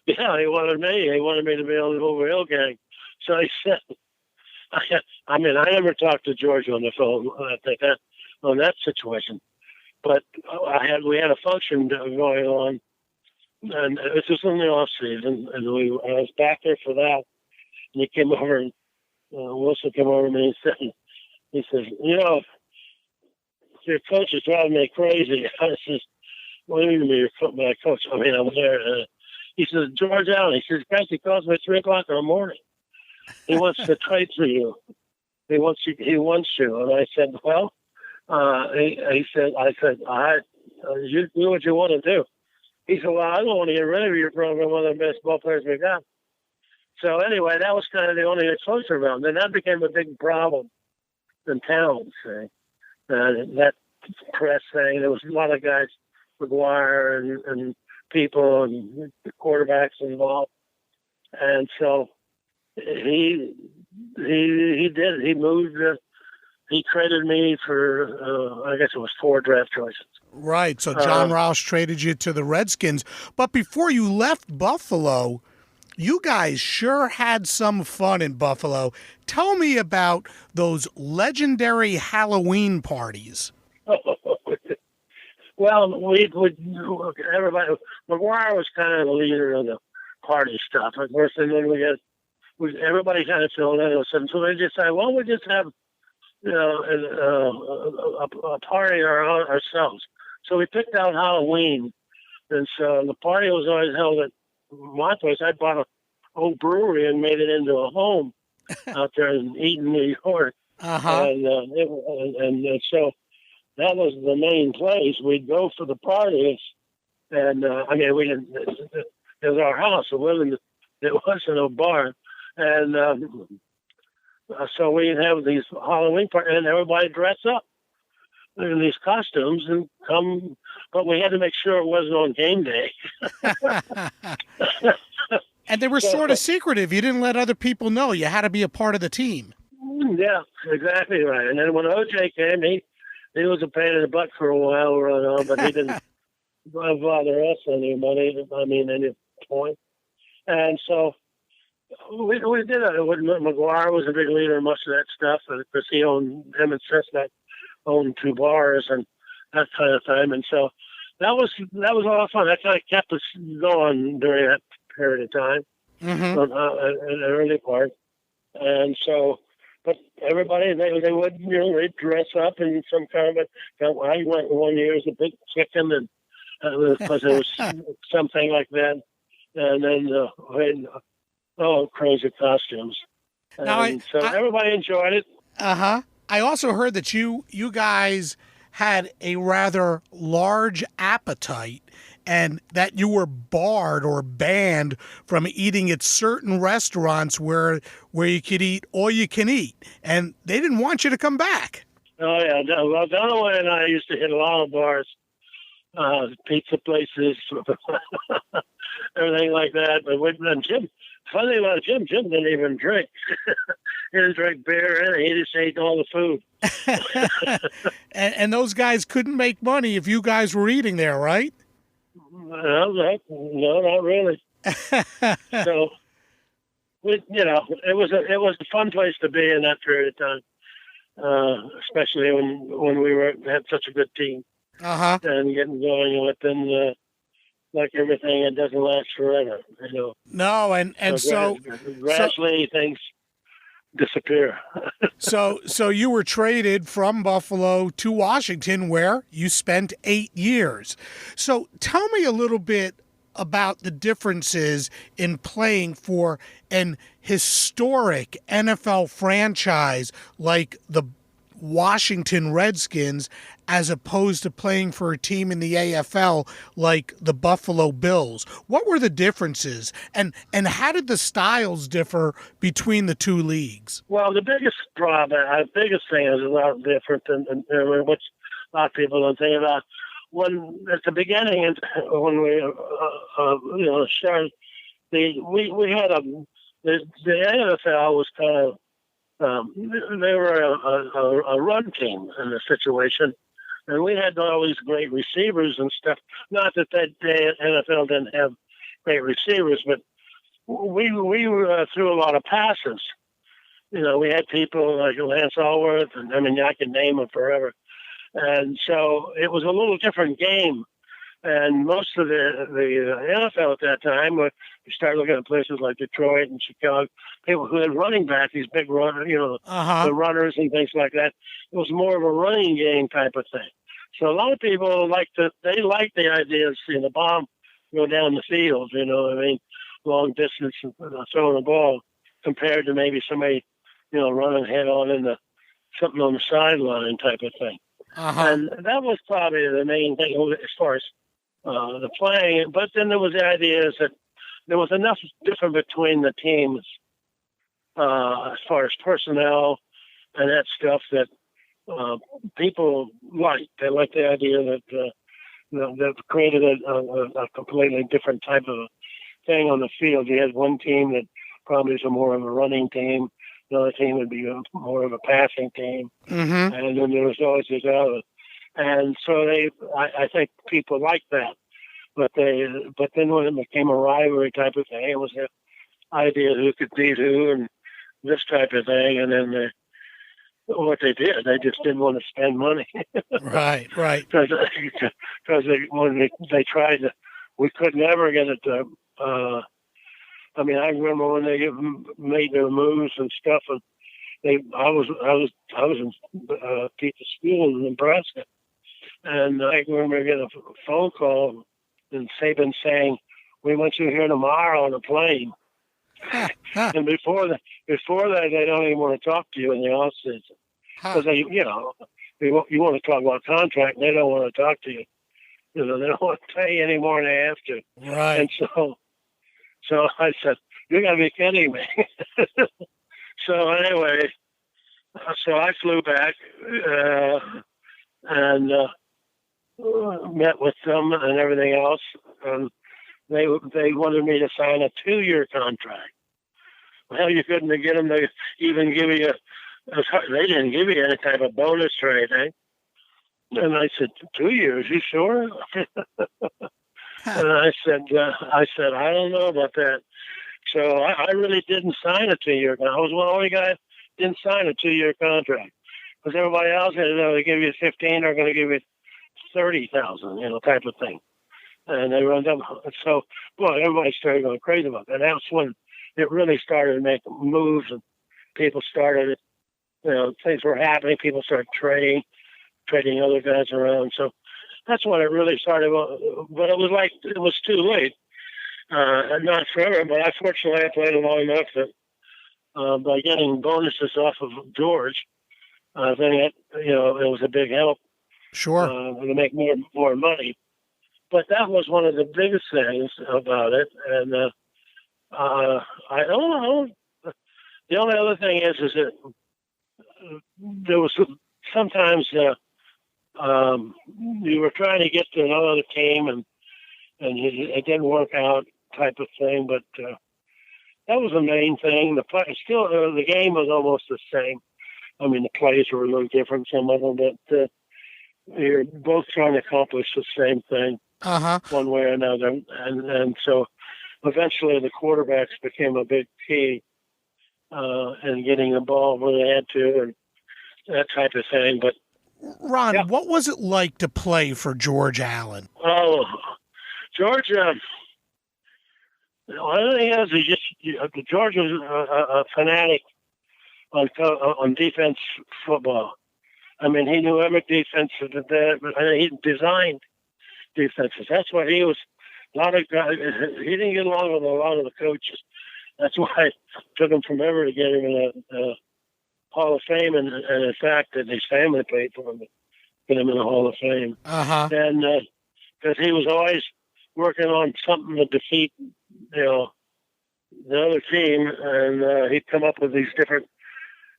he wanted me. He wanted me to be on the Overhill gang. So he said, I never talked to George on the phone. I think on that situation, but we had a function going on, and this was in the off season, and I was back there for that. And he came over, and Wilson came over to me and he says, your coach is driving me crazy. I says, what do you mean my coach? I'm there. He says, George Allen. He says, guys, he calls me at 3 o'clock in the morning. He wants to trade for you. He wants you. And I said, well, I said, you do what you want to do. He said, well, I don't want to get rid of your program, one of the best ball players we got. So anyway, that was kind of the only exposure around. Then that became a big problem in town, see. That press thing, there was a lot of guys, McGuire and people and the quarterbacks involved. And so he did. He moved. He traded me for, I guess it was 4 draft choices. Right. So John Rauch traded you to the Redskins. But before you left Buffalo, you guys sure had some fun in Buffalo. Tell me about those legendary Halloween parties. Well, everybody, McGuire was kind of the leader of the party stuff. Of course, and then everybody kind of filled in. So they decided, well, we just have, a party ourselves. So we picked out Halloween. And so the party was always held at my place. I bought an old brewery and made it into a home out there in Eden, New York. Uh-huh. And so that was the main place. We'd go for the parties. And, we didn't, it was our house. It wasn't a bar. And so we'd have these Halloween parties, and everybody dress up in these costumes and come, but we had to make sure it wasn't on game day. And they were sort of secretive. You didn't let other people know. You had to be a part of the team. Yeah, exactly right. And then when OJ came, he was a pain in the butt for a while, but he didn't bother us any point. And so we did it. McGuire was a big leader in most of that stuff, because him and Cessna owned 2 bars and that kind of thing. And so that was a lot of fun. That kind of kept us going during that period of time, in the early part. And so, but everybody, they would, they'd dress up in some kind of I went one year as a big chicken, and because it was something like that. And then crazy costumes. And so everybody enjoyed it. Uh-huh. I also heard that you guys had a rather large appetite, and that you were barred or banned from eating at certain restaurants where you could eat all you can eat, and they didn't want you to come back. Oh yeah, well, Dunaway and I used to hit a lot of bars, pizza places, everything like that. But Jim, funny about Jim didn't even drink. He didn't drink beer, and he just ate all the food. and those guys couldn't make money if you guys were eating there, right? No, not really. So, it was a fun place to be in that period of time, especially when we had such a good team. And getting going with them, like everything, it doesn't last forever. No, and so gradually things disappear. So you were traded from Buffalo to Washington, where you spent 8 years. So tell me a little bit about the differences in playing for an historic NFL franchise like the Washington Redskins as opposed to playing for a team in the AFL like the Buffalo Bills. What were the differences, and how did the styles differ between the two leagues? Well, the biggest thing is a lot different than which a lot of people don't think about. When at the beginning, when we started, we had the NFL was kind of they were a run team in the situation, and we had all these great receivers and stuff. Not that day NFL didn't have great receivers, but we threw a lot of passes. We had people like Lance Allworth, and I can name them forever. And so it was a little different game. And most of the NFL at that time, you start looking at places like Detroit and Chicago, people who had running back, these big runners, the runners and things like that. It was more of a running game type of thing. So a lot of people liked the idea of seeing the bomb go down the field, long distance and throwing the ball, compared to maybe somebody, running head on into something on the sideline type of thing. And that was probably the main thing as far as the playing. But then there was the idea is that there was enough different between the teams as far as personnel and that stuff that people liked. They liked the idea that that created a completely different type of thing on the field. You had one team that probably is more of a running team. Another team would be more of a passing team. And then there was always this other. And so I think people liked that. But then when it became a rivalry type of thing, it was the idea who could beat who and this type of thing. And then what they did, they just didn't want to spend money. Right. Because when they tried to, we could never get it to. I remember when they made their moves and stuff, and I was in Peter's school in Nebraska, and I remember getting a phone call and Saban saying, "We want you here tomorrow on a plane." And before that, they don't even want to talk to you in the off season because you want to talk about contract, and they don't want to talk to you. They don't want to pay you any more than they have to. Right. And so I said, "You got to be kidding me." So anyway, I flew back and met with them and everything else. And they wanted me to sign a 2-year contract. Well, you couldn't get them to even give you they didn't give you any type of bonus or anything. And I said, 2 years, you sure? And I said, I don't know about that. So I really didn't sign a 2-year contract. I was one of the only guys who didn't sign a 2-year contract. Because everybody else said, they give you 15, they're going to give you 30,000, type of thing. And they run them. So, everybody started going crazy about that. That's when it really started to make moves, and people started, things were happening. People started trading other guys around. So that's when it really started. But it was too late. Not forever, but fortunately I played long enough that by getting bonuses off of George, I think it was a big help. Sure. To make more money. But that was one of the biggest things about it. And I don't know. The only other thing is that there was sometimes you were trying to get to another team and it didn't work out type of thing. But that was the main thing. The game was almost the same. The plays were a little different, some of them, but you're both trying to accomplish the same thing. one way or another. And so eventually the quarterbacks became a big key in getting the ball where they had to and that type of thing. But Ron, what was it like to play for George Allen? Oh, George, one thing is, George was a fanatic on defense football. I mean, he knew every defense that he designed defenses. That's why he was a lot of guys. He didn't get along with a lot of the coaches. That's why it took him forever to get him in the Hall of Fame, and in fact, that his family paid for him to get him in the Hall of Fame. And because he was always working on something to defeat, the other team, and he'd come up with these different.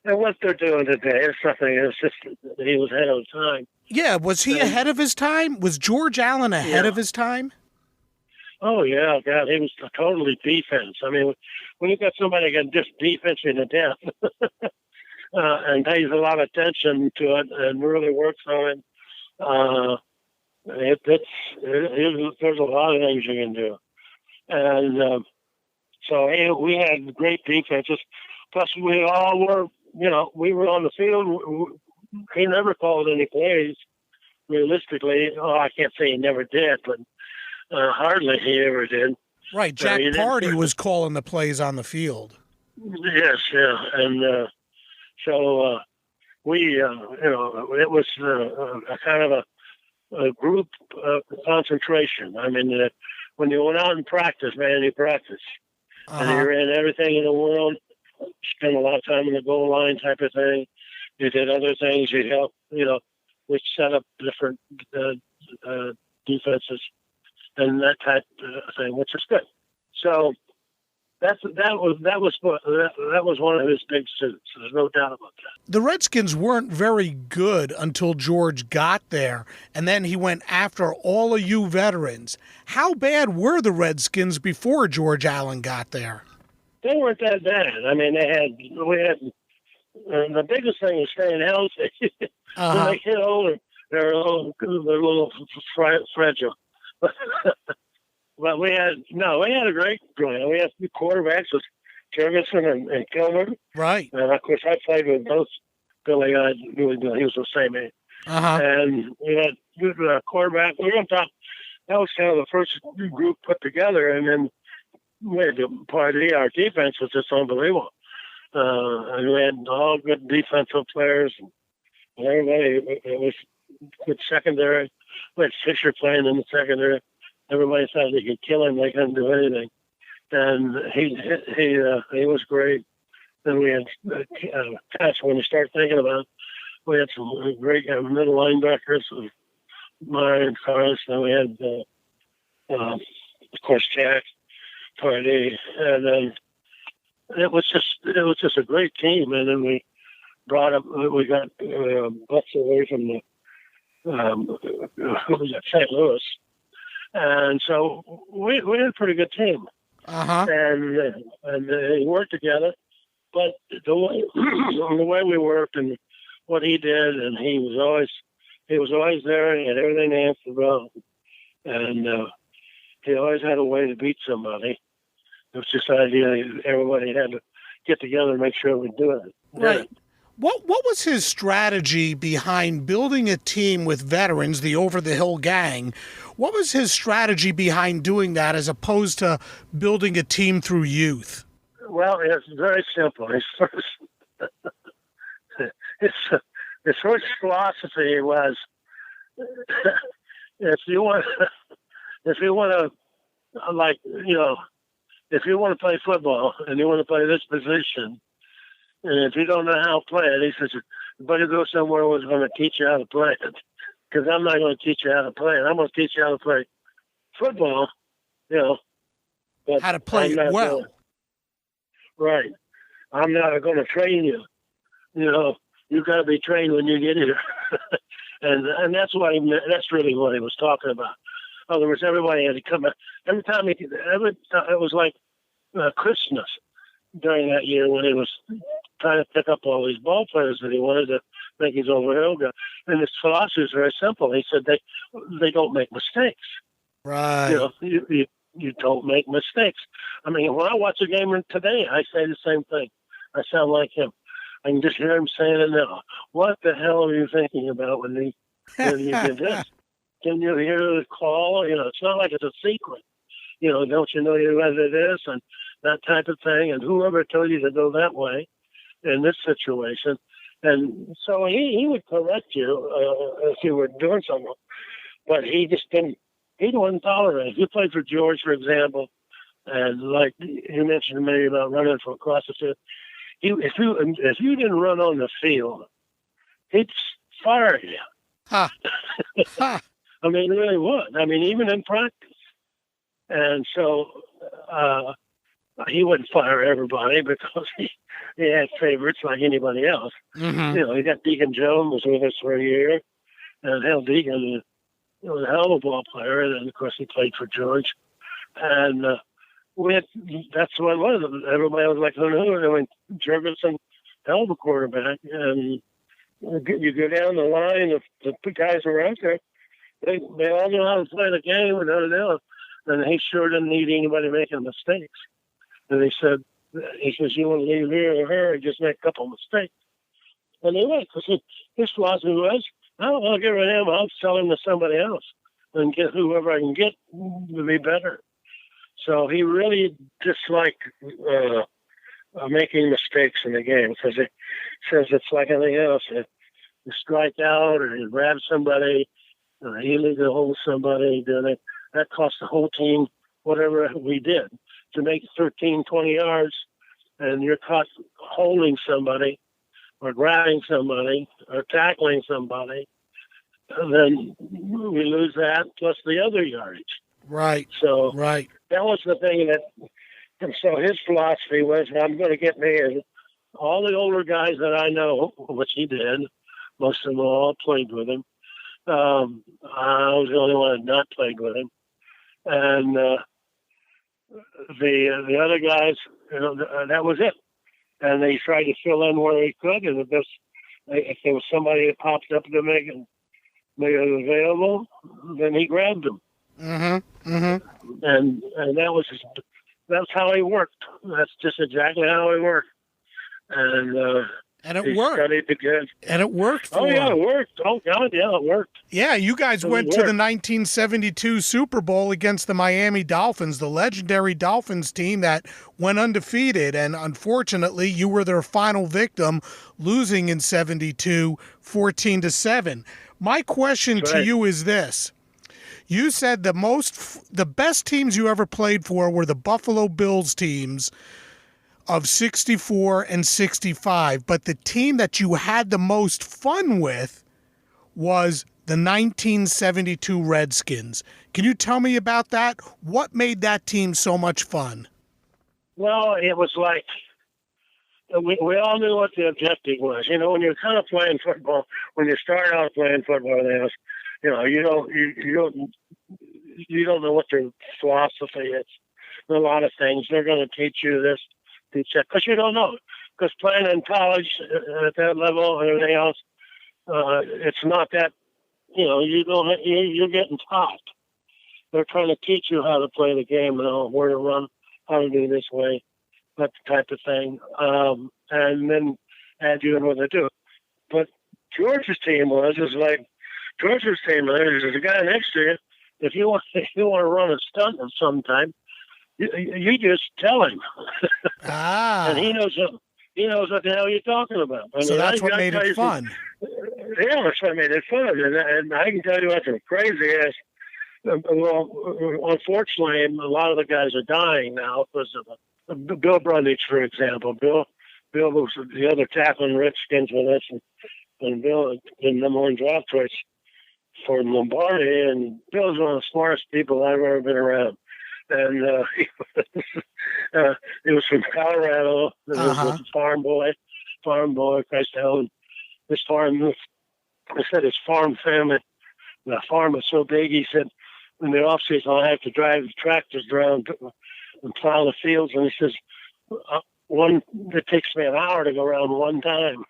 And what they're doing today is something. It's just he was ahead of his time. Yeah, was he ahead of his time? Was George Allen ahead of his time? Oh yeah, God, he was totally defense. I mean, when you got somebody that can just defense you to death, and pays a lot of attention to it and really works on it, there's a lot of things you can do. And so we had great defenses. Plus, we all were, we were on the field. He never called any plays, realistically. Oh, I can't say he never did, but hardly he ever did. Right, Jack Party was calling the plays on the field. Yes, yeah. And so we, it was a kind of a group concentration. I mean, when you went out and practiced, man, you practiced. And you ran everything in the world, spent a lot of time in the goal line type of thing. You did other things. You helped, which set up different defenses and that type of thing, which is good. So that was one of his big suits. There's no doubt about that. The Redskins weren't very good until George got there, and then he went after all of you veterans. How bad were the Redskins before George Allen got there? They weren't that bad. I mean, we had the biggest thing is staying healthy. When they get older, they're a little fragile. But we had a great plan. We had two quarterbacks with Ferguson and Kilmer. Right. And of course, I played with both Billy guys. He was the same age. And we had a quarterback. We were on top. That was kind of the first group put together. And then we had our defense was just unbelievable. And we had all good defensive players. And everybody, it was good secondary. We had Fisher playing in the secondary. Everybody thought they could kill him. They couldn't do anything. And he was great. Then we had, when you start thinking about it, we had some great middle linebackers, Meyer and Carlos. And we had, of course, Jack Party. And then it was just a great team. And then we got butts away from St. Louis. And so we had a pretty good team, and they worked together. But the way we worked and what he did, and he was always there. He had everything to answer about, and he always had a way to beat somebody. It was just the idea everybody had to get together and make sure we do it. Right. What was his strategy behind building a team with veterans, the over-the-hill gang? What was his strategy behind doing that as opposed to building a team through youth? Well, it's very simple. His first philosophy was if you want to play football and you want to play this position, and if you don't know how to play it, he says, you better go somewhere who's going to teach you how to play it. Because I'm not going to teach you how to play it. I'm going to teach you how to play football, But how to play it well. Right. I'm not going to train you. You've got to be trained when you get here. and that's really what he was talking about. In other words, everybody had to come out. Every time it was like Christmas during that year when he was trying to pick up all these ball players that he wanted to make his overhill guy. And his philosophy is very simple. He said they don't make mistakes. Right. You don't make mistakes. I mean, when I watch a game today, I say the same thing. I sound like him. I can just hear him saying it now. What the hell are you thinking about when you did this? Can you hear the call? It's not like it's a secret. Don't you know you rather this and that type of thing? And whoever told you to go that way in this situation? And so he would correct you if you were doing something, but he just didn't. He wouldn't tolerate it. If you played for George, for example, and like you mentioned to me about running from across the field, if you didn't run on the field, he'd fire you. Ha. Ha. I mean, he really would. I mean, even in practice. And so he wouldn't fire everybody because he had favorites like anybody else. Mm-hmm. He got Deacon Jones was with us for a year, and hell, Deacon was a hell of a ball player. And of course, he played for George. And that's what it was. Everybody was like, Jurgensen, hell of a quarterback. And you go down the line of the guys who were out there, they all know how to play the game and everything else. And he sure didn't need anybody making mistakes. And he says, you want to leave here or her and just make a couple mistakes. And they would, because his philosophy was, I'll get rid of him, I'll sell him to somebody else and get whoever I can get to be better. So he really disliked making mistakes in the game because it says it's like anything else. You strike out or you grab somebody, he leaves a hold somebody, that cost the whole team whatever we did. To make 13, 20 yards and you're caught holding somebody or grabbing somebody or tackling somebody, then we lose that plus the other yardage. Right. So right. That was the thing and so his philosophy was, I'm going to get me and all the older guys that I know, which he did, most of them all played with him. I was the only one that not played with him. And the other guys, that was it. And they tried to fill in where he could, and if there was somebody that popped up to make it available, then he grabbed them. Mm-hmm. Mm-hmm. And that's how he worked. That's just exactly how he worked. And it worked. Studied the good. And it worked for him. him. It worked. Oh, God, yeah, it worked. Yeah, you guys went to the 1972 Super Bowl against the Miami Dolphins, the legendary Dolphins team that went undefeated. And unfortunately, you were their final victim, losing in 72, 14-7. My question to you is this. You said the best teams you ever played for were the Buffalo Bills teams of 64 and 65, but the team that you had the most fun with was the 1972 Redskins. Can you tell me about that? What made that team so much fun? Well, it was like we all knew what the objective was. When you're kind of playing football, when you start out playing football, you don't know what their philosophy is. A lot of things they're going to teach you this. Because you don't know. Because playing in college at that level and everything else, it's not that, you're getting taught. They're trying to teach you how to play the game, where to run, how to do this way, that type of thing, and then add you in what they do. But George's team there's a guy next to you. If you want to run a stunt of some type, you just tell him. And he knows what the hell you're talking about. So that's what made it fun. Yeah, that's what made it fun. And I can tell you what the crazy is. Well, unfortunately, a lot of the guys are dying now because of Bill Brundage, for example. Bill was the other tackling Redskins with us, and Bill did number one draft choice for Lombardi. And Bill's one of the smartest people I've ever been around. And he was from Colorado. He was a farm boy, Christ hell. His farm, I said his farm family, the farm was so big, he said, in the off-season, I have to drive the tractors around and plow the fields. And he says, it takes me an hour to go around one time.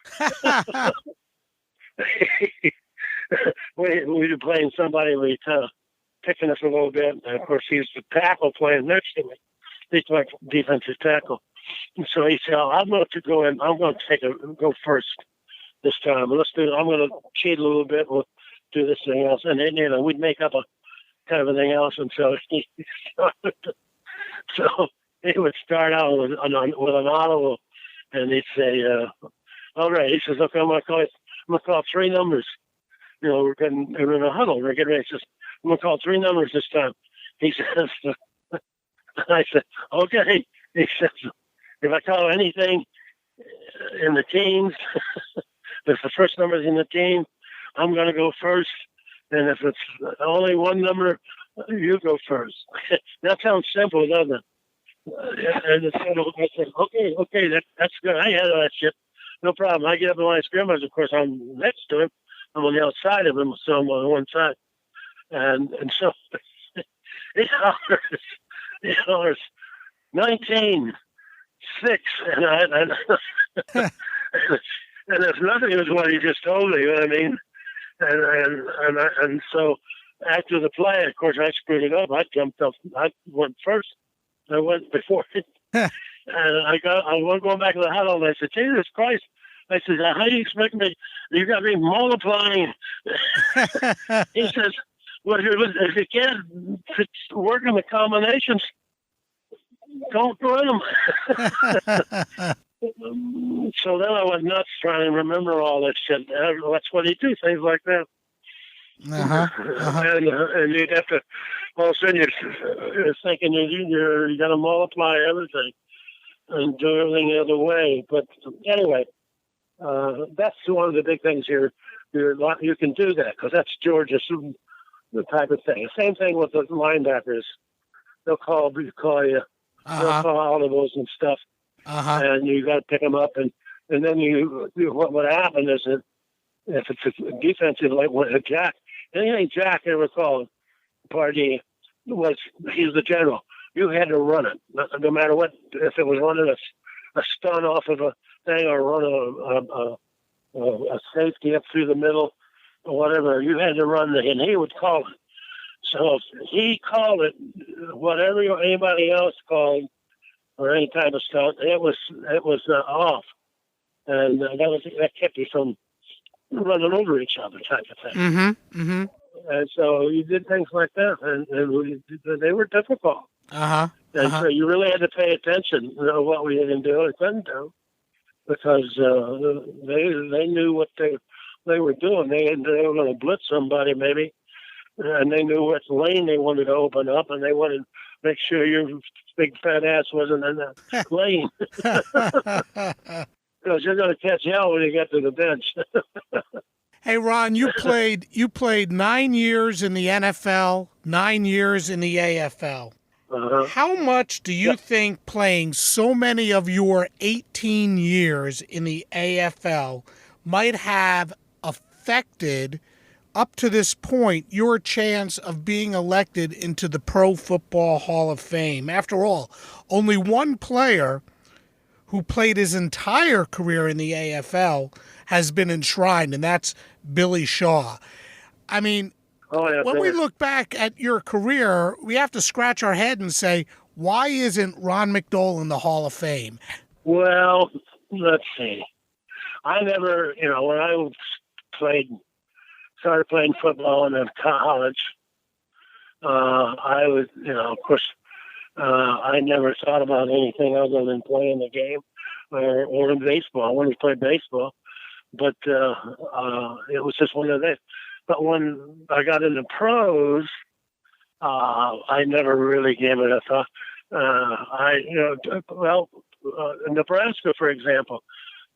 We were playing somebody we kind of picking us a little bit. And, of course, he's the tackle playing next to me. He's my defensive tackle. And so he said, I'm going to go in. I'm going to go first this time. I'm going to cheat a little bit. We'll do this thing else. And then, we'd make up a kind of a thing else. And so he would start out with an audible, and he'd say, all right. He says, okay, I'm going to call 3 numbers. We're in a huddle. We're getting ready. He says, I'm going to call 3 numbers this time. He says, I said, okay. He says, if I call anything in the teams, if the first number is in the team, I'm going to go first. And if it's only one number, you go first. That sounds simple, doesn't it? And I said, okay, that's good. I handle that shit. No problem. I get up in line of scrimmage. Of course, I'm next to him. I'm on the outside of him, so I'm on one side. And so he hollers 19-6, and it's nothing as what he just told me. You know what I mean? And so after the play, of course, I screwed it up. I jumped up. I went first. I went before it. And I went going back to the huddle, and I said, Jesus Christ. I said, how do you expect me? You got me multiplying. He says, well, if you can't work in the combinations, don't run them. So then I was nuts trying to remember all that shit. That's what he do, things like that. And you'd have to, all of a sudden you're thinking you got to multiply everything and do everything the other way. But anyway, that's one of the big things here. You can do that because that's Georgia's type of thing. Same thing with the linebackers. They'll call you. They'll call audibles and stuff. And you got to pick them up. And then what would happen is that if it's a defensive, like a jack, anything Jack ever called, Pardee, he's the general. You had to run it, no matter what. If it was running a stun off of a thing or run a safety up through the middle or whatever, you had to run and he would call it. So if he called it, whatever anybody else called or any type of stunt, it was off, and that kept you from running over each other, type of thing. And so you did things like that, and they were difficult. So you really had to pay attention to what we didn't do and couldn't do, because they knew what they were doing. They were going to blitz somebody maybe, and they knew what lane they wanted to open up, and they wanted to make sure your big fat ass wasn't in that lane. Because you're going to catch hell when you get to the bench. Hey, Ron, you played 9 years in the NFL, 9 years in the AFL. How much do you think playing so many of your 18 years in the AFL might have affected, up to this point, your chance of being elected into the Pro Football Hall of Fame? After all, only one player who played his entire career in the AFL has been enshrined, and that's Billy Shaw. I mean, when we look back at your career, we have to scratch our head and say, why isn't Ron McDole in the Hall of Fame? Well, let's see. I never, when I started playing football in college, I was, of course, I never thought about anything other than playing the game or in baseball. I wanted to play baseball, but it was just one of those. But when I got into pros, I never really gave it a thought. In Nebraska, for example,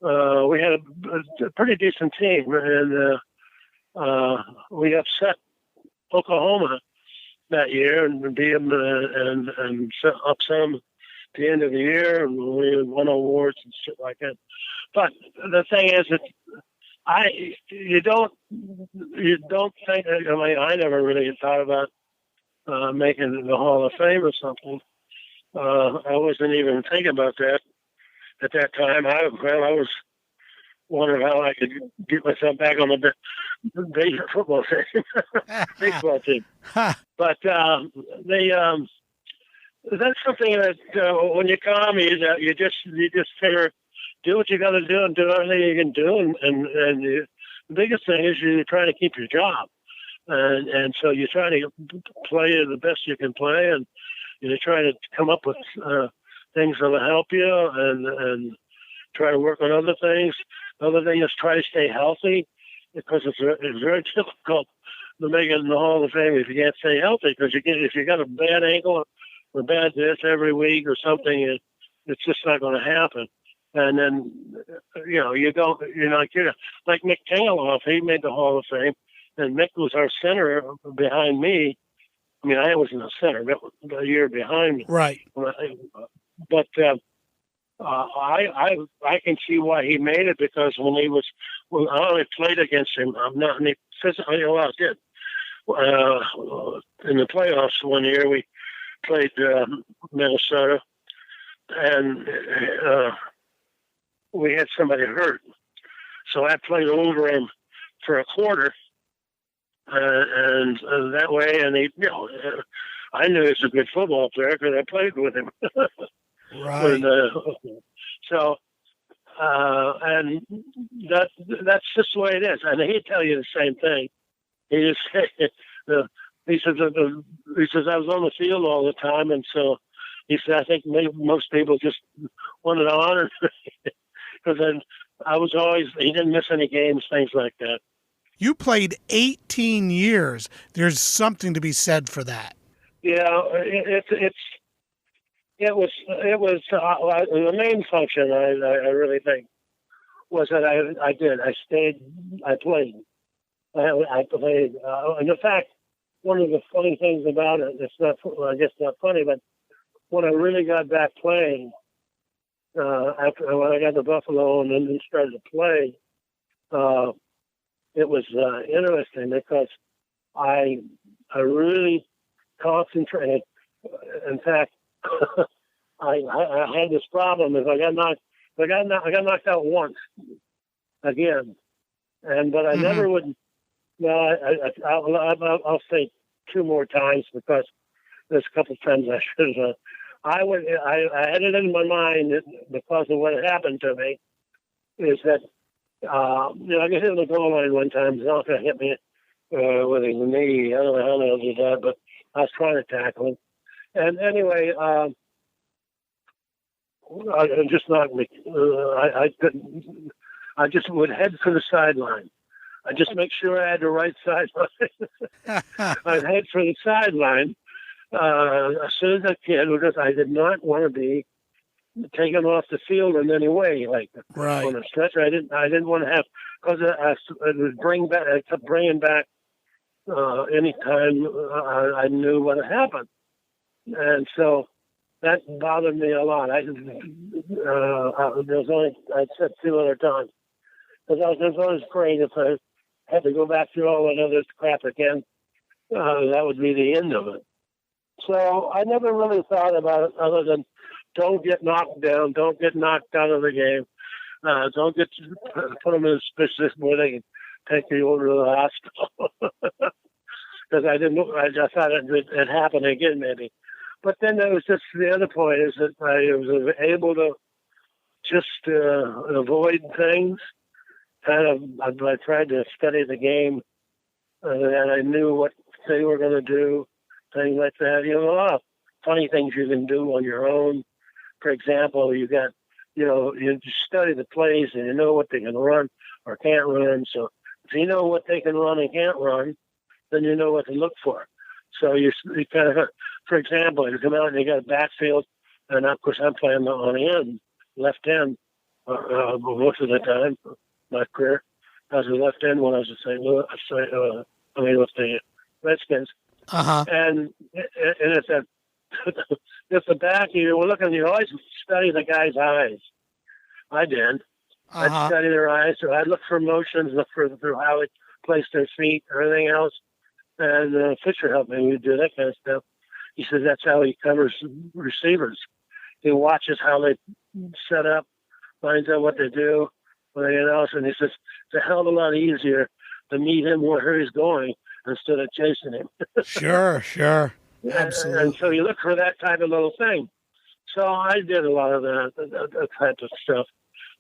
we had a pretty decent team, and we upset Oklahoma that year and beat them and upset them at the end of the year, and we won awards and shit like that. But the thing is that you don't think. I mean, I never really thought about making the Hall of Fame or something. I wasn't even thinking about that at that time. I was wondering how I could get myself back on football team, baseball team. But that's something that when you come, you just figure, do what you got to do and do everything you can do, and the biggest thing is you're trying to keep your job, and so you try to play the best you can play, and you try to come up with things that will help you, and try to work on other things. The other thing is try to stay healthy, because it's very difficult to make it in the Hall of Fame if you can't stay healthy, because if you got a bad ankle or bad this every week or something, it's just not going to happen. And then, you go, like McDole-NFL, he made the Hall of Fame, and Mick was our center behind me. I mean, I wasn't a center, but a year behind me. Right. But I can see why he made it, because when I only played against him, I'm not any physically, well, I did. In the playoffs one year, we played Minnesota, and we had somebody hurt. So I played over him for a quarter, and that way, and he, I knew he was a good football player because I played with him. Right. And that's just the way it is. And he'd tell you the same thing. He just he says I was on the field all the time, and so he said I think most people just wanted to honor because then he didn't miss any games, things like that. You played 18 years. There's something to be said for that. Yeah, it was the main function. I really think was that I played. I played, and in fact, one of the funny things about it, it's not, I guess not funny, but when I really got back playing, after when I got to Buffalo and then started to play, it was interesting because I really concentrated. In fact, I had this problem: is I got knocked out once again, but I never would. No, I'll say two more times because there's a couple of times I should have. I had it in my mind that because of what had happened to me, is that I got hit in the goal line one time. Zonka hit me with his knee. I don't know how he did that, but I was trying to tackle him. And anyway, I just knocked me. I couldn't. I just would head for the sideline. I just make sure I had the right sideline. I'd head for the sideline as soon as I could, because I did not want to be taken off the field in any way. Like right. On a stretcher, I didn't want to have, because it would bring back. I kept bringing back anytime I knew what had happened, and so that bothered me a lot. I said two other times. Because I was always afraid if I had to go back through all that other crap again, that would be the end of it. So I never really thought about it other than don't get knocked down, don't get knocked out of the game, don't get put them in a position where they can take you over to the hospital. Because I thought it happened again maybe. But then there was just the other point is that I was able to just avoid things. I tried to study the game, and I knew what they were going to do, things like that. A lot of funny things you can do on your own. For example, you just study the plays and you know what they can run or can't run. So if you know what they can run and can't run, then you know what to look for. So you kind of, for example, you come out and you got a backfield, and of course I'm playing on the end, left end, most of the time. My career, I was a left end when I was with the Redskins. Uh-huh. And if the back, you were looking, you always study the guy's eyes. I did. Uh-huh. I'd study their eyes, so I'd look for motions, look for how they place their feet, everything else. And Fisher helped me do that kind of stuff. He says that's how he covers receivers. He watches how they set up, finds out what they do. And he says it's a hell of a lot easier to meet him where he's going instead of chasing him. Sure. Absolutely. And so you look for that type of little thing. So I did a lot of that type of stuff.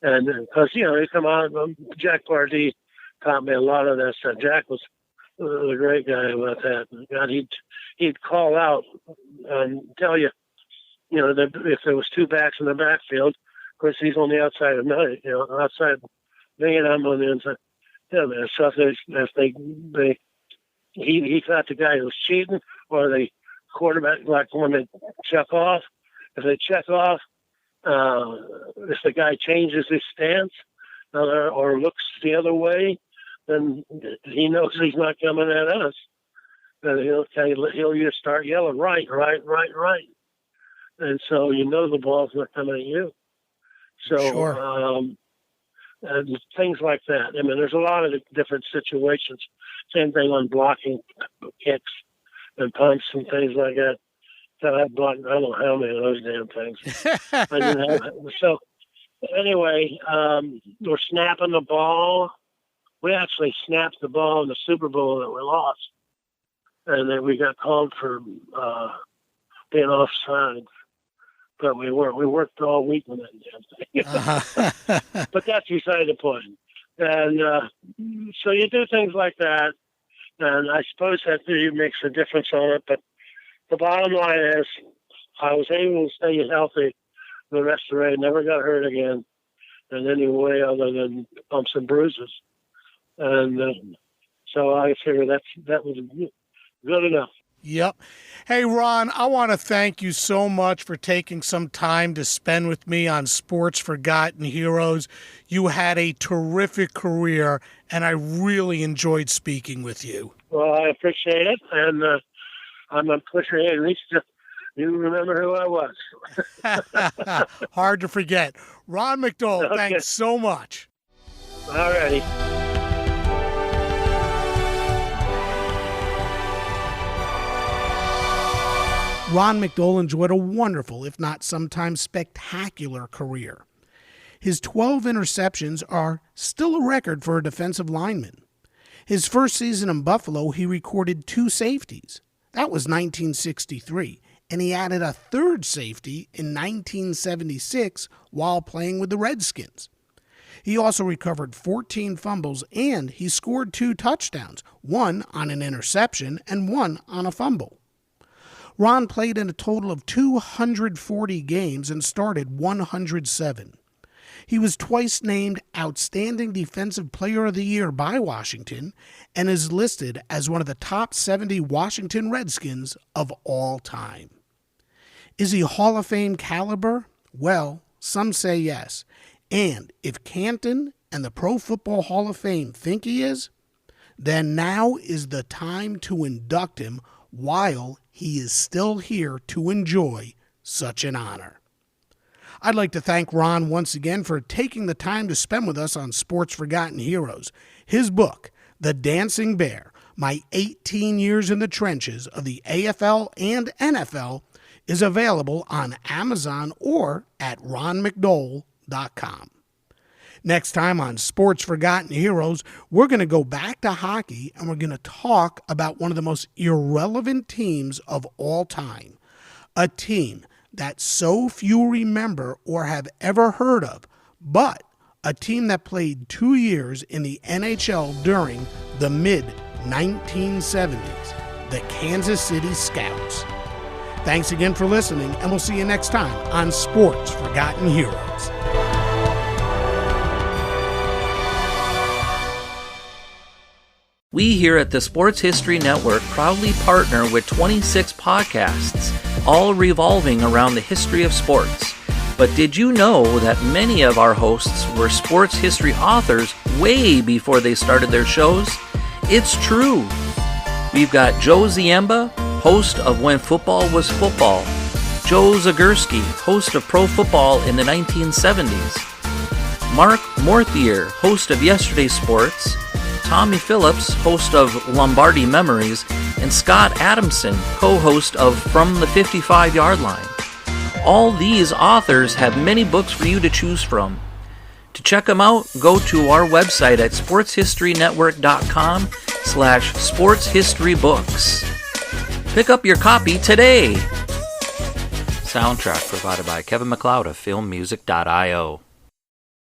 And because, you come out, Jack Pardee taught me a lot of that stuff. Jack was a great guy about that. God, he'd call out and tell you, that if there was two backs in the backfield, of course, he's on the outside of me, outside me, and I'm on the inside. Yeah, man. So if he thought the guy was cheating, or the quarterback, like when they check off, if they check off, if the guy changes his stance or looks the other way, then he knows he's not coming at us. And he'll just start yelling, right. And so the ball's not coming at you. So, sure. And things like that. I mean, there's a lot of different situations. Same thing on blocking kicks and punts and things like that. So I blocked, I don't know how many of those damn things. I didn't have. So anyway, we're snapping the ball. We actually snapped the ball in the Super Bowl that we lost. And then we got called for being offside. But we weren't. We worked all week on that damn thing. But that's beside the point. And so you do things like that. And I suppose that really makes a difference on it. But the bottom line is I was able to stay healthy the rest of the way. Never got hurt again in any way other than bumps and bruises. And so I figured that was good enough. Yep. Hey, Ron, I want to thank you so much for taking some time to spend with me on Sports Forgotten Heroes. You had a terrific career, and I really enjoyed speaking with you. Well, I appreciate it, and I'm appreciating at least you remember who I was. Hard to forget. Ron McDole, Okay. Thanks so much. All righty. Ron McDole enjoyed a wonderful, if not sometimes spectacular, career. His 12 interceptions are still a record for a defensive lineman. His first season in Buffalo, he recorded 2 safeties. That was 1963, and he added a third safety in 1976 while playing with the Redskins. He also recovered 14 fumbles, and he scored 2 touchdowns, one on an interception and one on a fumble. Ron played in a total of 240 games and started 107. He was twice named Outstanding Defensive Player of the Year by Washington and is listed as one of the top 70 Washington Redskins of all time. Is he Hall of Fame caliber? Well, some say yes. And if Canton and the Pro Football Hall of Fame think he is, then now is the time to induct him while he is still here to enjoy such an honor. I'd like to thank Ron once again for taking the time to spend with us on Sports Forgotten Heroes. His book, The Dancing Bear, My 18 Years in the Trenches of the AFL and NFL, is available on Amazon or at ronmcdole.com. Next time on Sports Forgotten Heroes, we're going to go back to hockey and we're going to talk about one of the most irrelevant teams of all time. A team that so few remember or have ever heard of, but a team that played 2 years in the NHL during the mid-1970s, the Kansas City Scouts. Thanks again for listening, and we'll see you next time on Sports Forgotten Heroes. We here at the Sports History Network proudly partner with 26 podcasts, all revolving around the history of sports. But did you know that many of our hosts were sports history authors way before they started their shows? It's true. We've got Joe Ziemba, host of When Football Was Football, Joe Zagurski, host of Pro Football in the 1970s, Mark Morthier, host of Yesterday's Sports, Tommy Phillips, host of Lombardi Memories, and Scott Adamson, co-host of From the 55-Yard Line. All these authors have many books for you to choose from. To check them out, go to our website at sportshistorynetwork.com/sportshistorybooks. Pick up your copy today. Soundtrack provided by Kevin MacLeod of filmmusic.io.